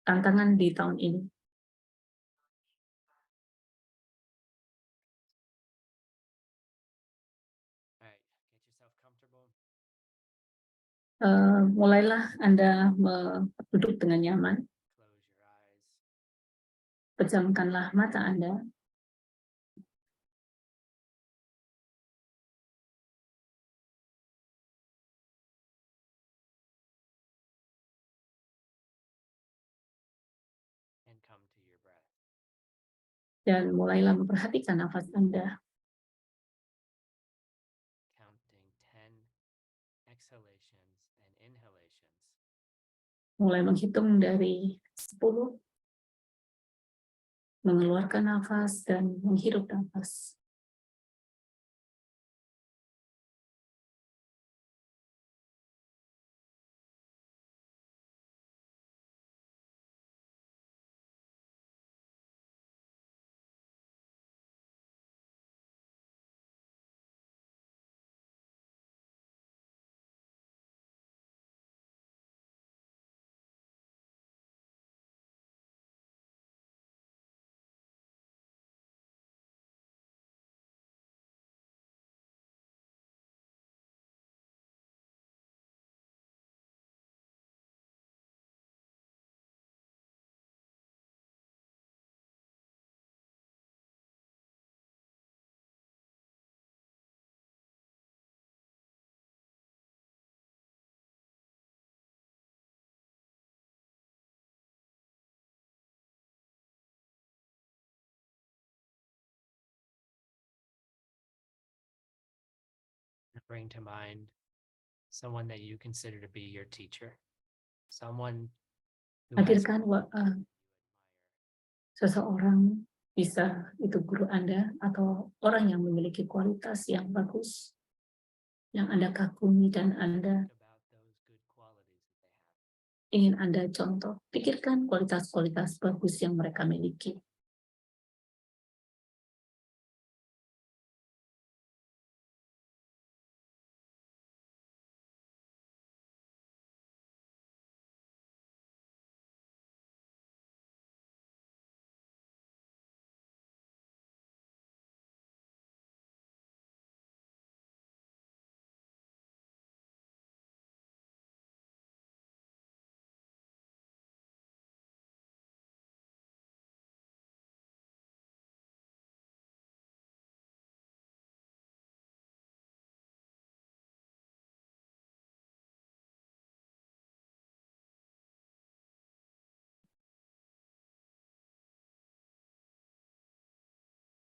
tantangan di tahun ini. All right, get yourself comfortable. Mulailah Anda duduk dengan nyaman. Close your eyes. Pejamkanlah mata Anda. And come to your breath. Dan mulailah memperhatikan nafas Anda. Counting 10 exhalations and inhalations. Mulai menghitung dari 10, mengeluarkan nafas dan menghirup nafas. Bring to mind someone that you consider to be your teacher. Someone who has Hadirkan seseorang, bisa itu guru Anda atau orang yang memiliki kualitas yang bagus, yang Anda kagumi dan Anda about those good qualities that they have. ingin Anda contoh. Pikirkan kualitas-kualitas bagus yang mereka miliki.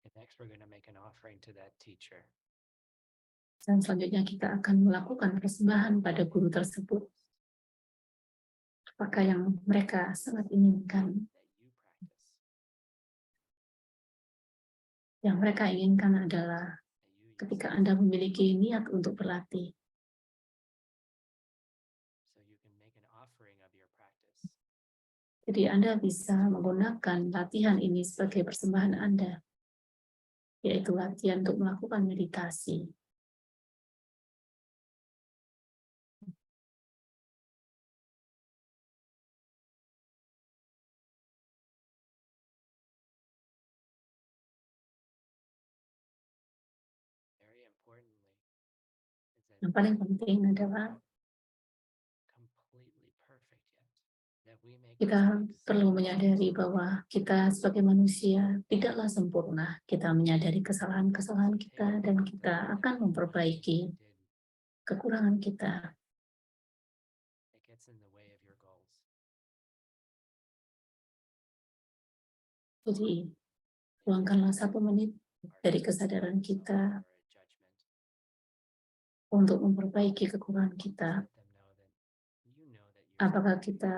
And next, we're going to make an offering to that teacher. Dan selanjutnya kita akan melakukan persembahan pada guru tersebut. Apakah yang mereka sangat inginkan? That you practice. Yang mereka inginkan adalah That you use. ketika Anda memiliki niat untuk berlatih, So you can make an offering of your practice. jadi Anda bisa menggunakan latihan ini sebagai persembahan Anda, yaitu latihan untuk melakukan meditasi. Very important. Yang paling penting adalah completely perfect yet. That we make kita mistakes. perlu menyadari bahwa kita sebagai manusia tidaklah sempurna. Kita menyadari kesalahan-kesalahan kita dan kita akan memperbaiki kekurangan kita. It gets in the way of your goals. Jadi, luangkanlah 1 menit dari kesadaran kita Or a judgment. untuk memperbaiki kekurangan kita. Let them know that you know that you're Apakah kita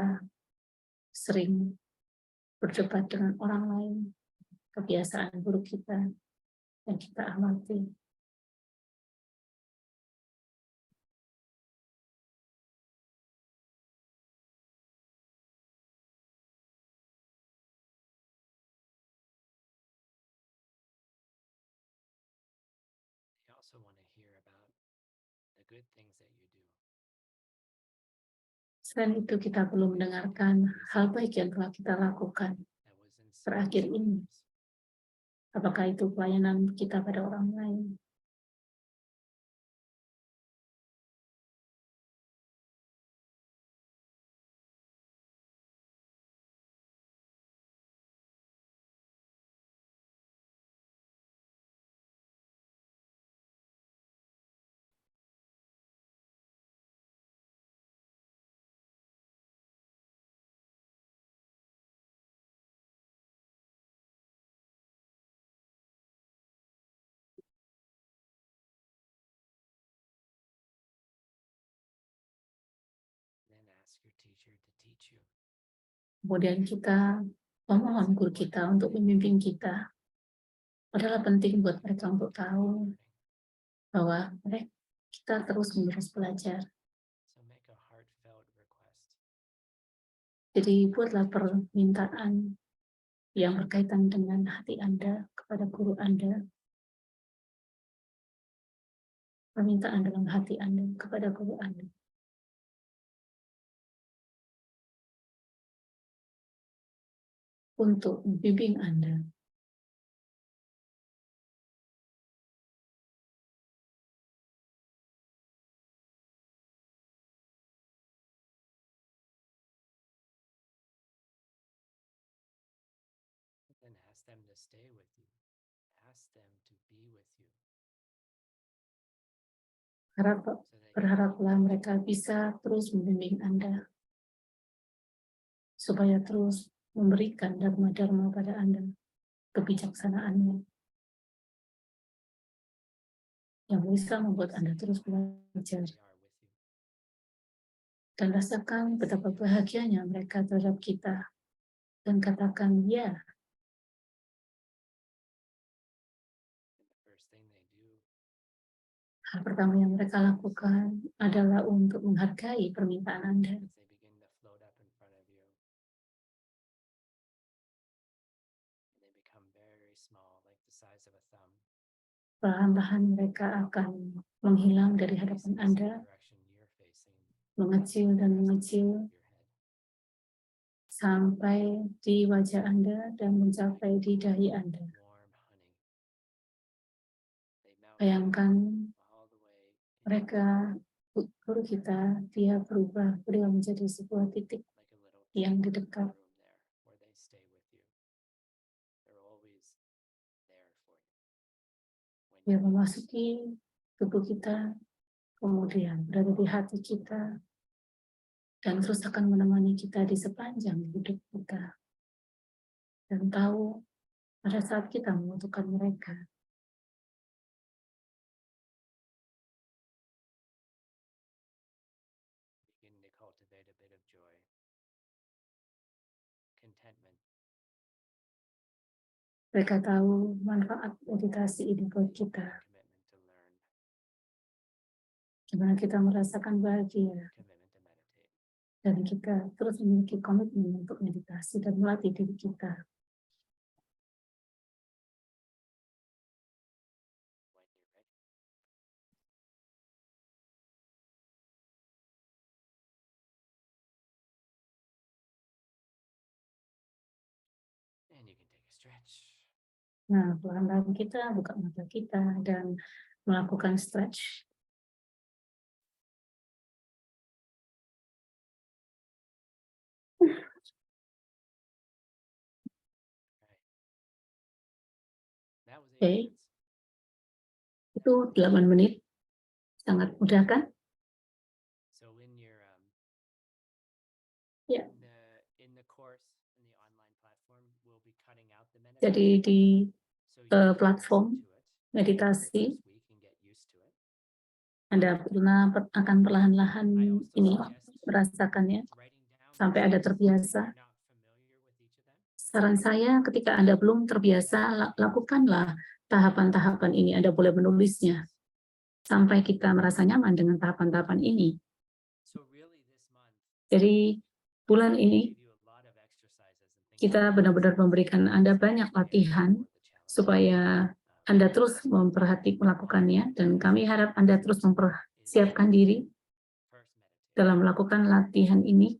sering berdebat dengan orang lain, kebiasaan buruk kita, yang kita amati. they also want to hear about the good things that you do. Selain itu, kita perlu mendengarkan hal baik yang telah kita lakukan. That was in Terakhir ini, apakah itu pelayanan kita pada orang lain, then ask your teacher to teach you. kemudian kita memohon guru kita untuk membimbing kita. Adalah penting buat mereka untuk tahu bahwa kita terus-menerus belajar. So make a heartfelt request. Jadi buatlah permintaan yang berkaitan dengan hati Anda kepada guru Anda. Permintaan dalam hati Anda kepada guru Anda. Untuk membimbing Anda. Then ask them to stay with you. Ask them to be with you. Berharaplah mereka bisa terus membimbing Anda. Supaya terus memberikan dharma-dharma pada Anda. Kebijaksanaannya. Yang bisa membuat Anda terus belajar. They are with you. Dan rasakan betapa bahagianya mereka terhadap kita. Dan katakan ya. And the first thing they do Hal pertama yang mereka lakukan adalah untuk menghargai permintaan Anda. is they begin to float up in front of you. And they become very small, like the size of a thumb. Perlahan-lahan mereka akan menghilang dari hadapan Facing the Anda, same direction you're facing. mengecil dan mengecil Your head. sampai di wajah Anda dan mencapai di dahi Anda. Warm honey. They melt Bayangkan all the way into mereka, guru kita, dia berubah, beliau menjadi sebuah titik like a little yang key di dekat. room there where they stay with you. They're always there for you. When Dia you memasuki tubuh kita, kemudian berada di hati kita, dan terus akan menemani kita di sepanjang hidup kita. Dan tahu pada saat kita membutuhkan mereka, begin to cultivate a bit of joy, contentment, mereka tahu manfaat meditasi ini buat kita. commitment to learn, Gimana kita merasakan bahagia, commitment to meditate. dan kita terus memiliki komitmen untuk meditasi dan melatih diri kita. When you're ready, and you can take a stretch. Nah, pelan-pelan kita buka mata kita dan melakukan stretch. That was 8 Oke, minutes. itu 8 menit. Sangat mudah kan? So in your Ya. in the course in the online platform, we'll be cutting out the Jadi meditation. di So you can platform listen to it meditasi, this week and get used to it. Anda akan perlahan-lahan I also ini suggest merasakannya writing down sampai Anda things if terbiasa. you're not familiar with each of them. Saran saya ketika Anda belum terbiasa, lakukanlah tahapan-tahapan ini. Anda boleh menulisnya sampai kita merasa nyaman dengan tahapan-tahapan ini. So really this month, Jadi bulan ini give you a lot of exercises and things kita benar-benar memberikan Anda banyak latihan supaya Anda terus melakukannya, dan kami harap Anda terus mempersiapkan diri dalam melakukan latihan ini.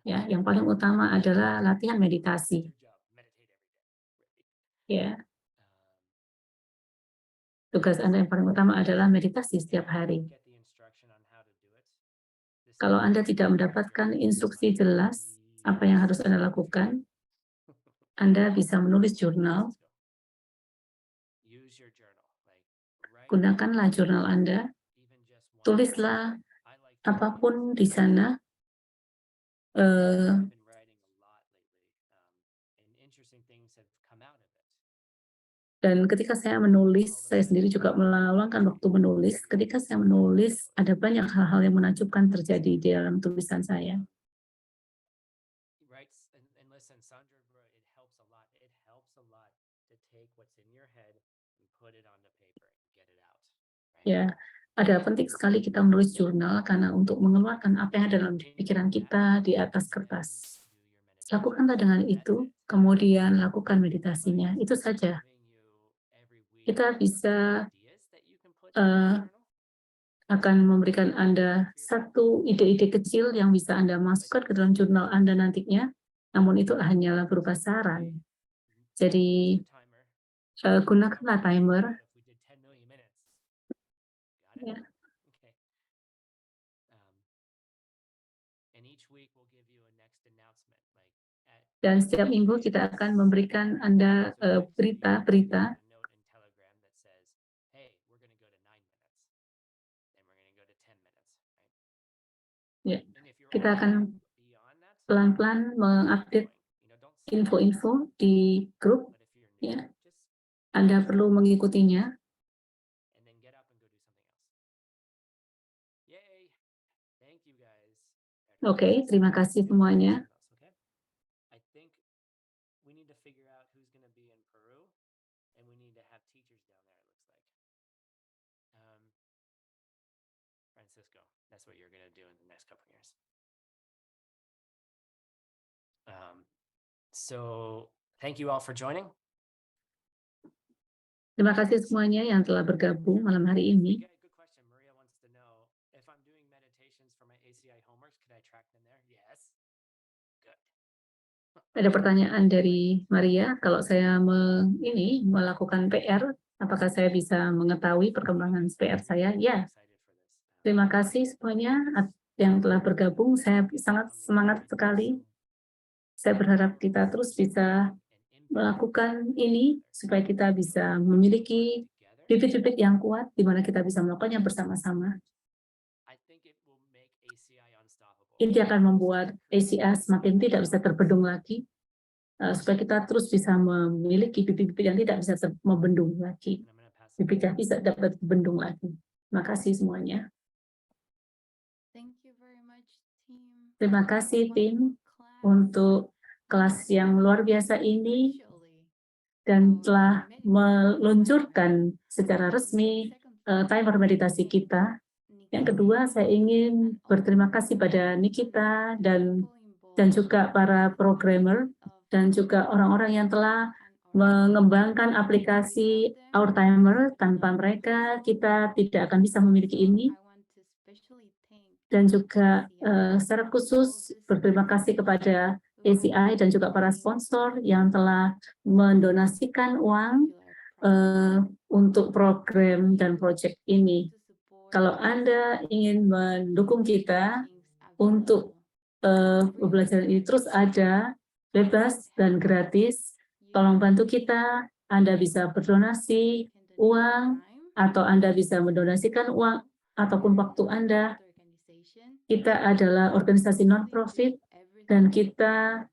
Ya, yang paling utama adalah latihan meditasi. Ya, tugas Anda yang paling utama adalah meditasi setiap hari. Kalau Anda tidak mendapatkan instruksi jelas apa yang harus Anda lakukan, Anda bisa menulis jurnal. Gunakanlah jurnal Anda. Tulislah apapun di sana. Dan ketika saya menulis, saya sendiri juga meluangkan waktu menulis. Ketika saya menulis, ada banyak hal-hal yang menakjubkan terjadi di dalam tulisan saya. Ya, ada penting sekali kita menulis jurnal karena untuk mengeluarkan apa yang ada dalam pikiran kita di atas kertas. Lakukanlah dengan itu, kemudian lakukan meditasinya. Itu saja. Kita bisa akan memberikan Anda satu ide-ide kecil yang bisa Anda masukkan ke dalam jurnal Anda nantinya, namun itu hanyalah berupa saran. Jadi, gunakanlah timer. Ya. Dan setiap minggu kita akan memberikan Anda berita-berita. Ya, kita akan pelan-pelan mengupdate info-info di grup. Ya, Anda perlu mengikutinya. Oke, terima kasih semuanya. Francisco, that's what you're going to do in the next couple of years. So thank you all for joining. Terima kasih semuanya yang telah bergabung malam hari ini. Good question. Maria wants to know if I'm doing meditations for my ACI homeworks, could I track them there? Yes. Good. Ada pertanyaan dari Maria, kalau saya melakukan PR, apakah saya bisa mengetahui perkembangan PR saya? Ya. Terima kasih semuanya yang telah bergabung. Saya sangat semangat sekali. Saya berharap kita terus bisa melakukan ini supaya kita bisa memiliki bibit-bibit yang kuat di mana kita bisa melakukannya bersama-sama. Ini akan membuat ACI semakin tidak bisa terbendung lagi, supaya kita terus bisa memiliki bibit-bibit yang tidak bisa membendung lagi. Bibit yang bisa dapat dibendung lagi. Terima kasih semuanya. Terima kasih tim untuk kelas yang luar biasa ini dan telah meluncurkan secara resmi timer meditasi kita. Yang kedua, saya ingin berterima kasih pada Nikita dan juga para programmer dan juga orang-orang yang telah mengembangkan aplikasi Our Timer. Tanpa mereka, kita tidak akan bisa memiliki ini. Dan juga secara khusus berterima kasih kepada ACI dan juga para sponsor yang telah mendonasikan uang untuk program dan proyek ini. Kalau Anda ingin mendukung kita untuk pembelajaran ini terus ada, bebas dan gratis. Tolong bantu kita. Anda bisa berdonasi uang, atau Anda bisa mendonasikan uang ataupun waktu Anda. Kita adalah organisasi non-profit dan kita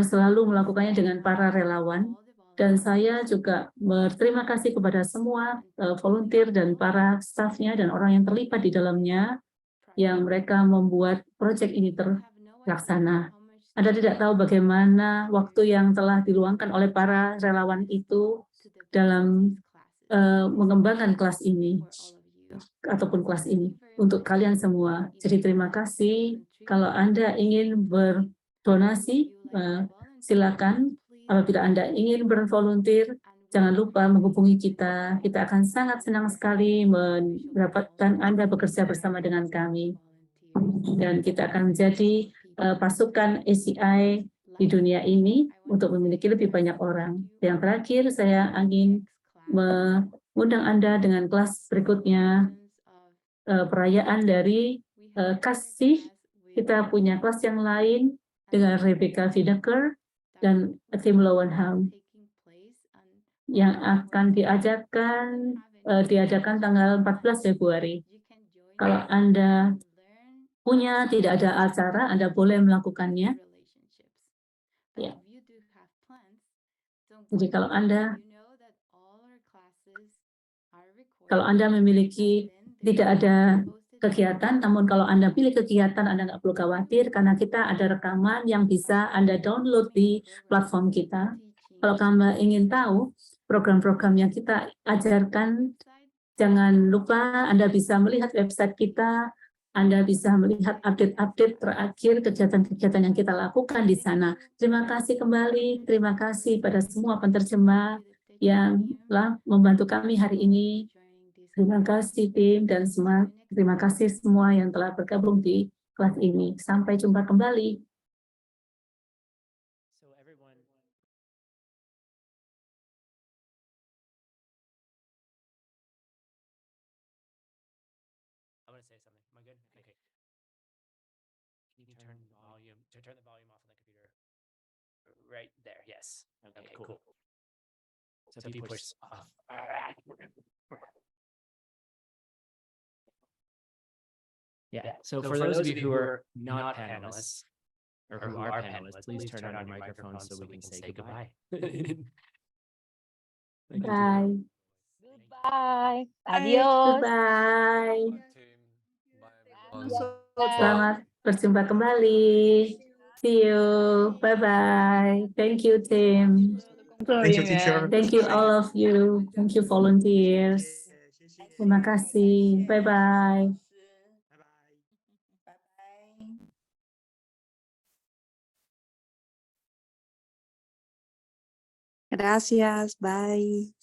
selalu melakukannya dengan para relawan. Dan saya juga berterima kasih kepada semua volunteer dan para stafnya dan orang yang terlibat di dalamnya, yang mereka membuat proyek ini terlaksana. Anda tidak tahu bagaimana waktu yang telah diluangkan oleh para relawan itu dalam mengembangkan kelas ini ataupun kelas ini untuk kalian semua. Jadi terima kasih. Kalau Anda ingin berdonasi, silakan. Apabila Anda ingin bervolunteer, jangan lupa menghubungi kita. Kita akan sangat senang sekali mendapatkan Anda bekerja bersama dengan kami. Dan kita akan menjadi pasukan ACI di dunia ini untuk memiliki lebih banyak orang. Yang terakhir, saya ingin mengundang Anda dengan kelas berikutnya, perayaan dari kasih. Kita punya kelas yang lain dengan Rebecca Videker dan Tim Lowenham yang akan diadakan tanggal 14 Februari. Kalau Anda tidak ada acara, Anda boleh melakukannya. Ya. Jadi kalau Anda memiliki tidak ada kegiatan, namun kalau Anda pilih kegiatan, Anda nggak perlu khawatir karena kita ada rekaman yang bisa Anda download di platform kita. Kalau Anda ingin tahu program-program yang kita ajarkan, jangan lupa Anda bisa melihat website kita, Anda bisa melihat update-update terakhir kegiatan-kegiatan yang kita lakukan di sana. Terima kasih kembali, terima kasih pada semua penerjemah yang telah membantu kami hari ini. Terima kasih tim dan terima kasih semua yang telah bergabung di kelas ini. Sampai jumpa kembali. I want to say something. Am I good? Okay. Can you turn the volume off on the computer? Right there. Yes. Okay, cool. So if you push off. Yeah. So for those of you who are not panelists, or who are panelists, please turn on your microphones so we can say goodbye. Bye. Goodbye. Adios. Goodbye. Adios. Selamat berjumpa kembali. See you. Bye-bye. Thank you, Tim. Thank you, teacher. Thank you, all of you. Thank you, volunteers. Terima kasih. Bye-bye. Gracias, bye.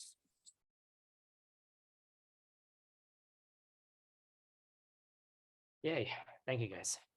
Yay. Thank you, guys.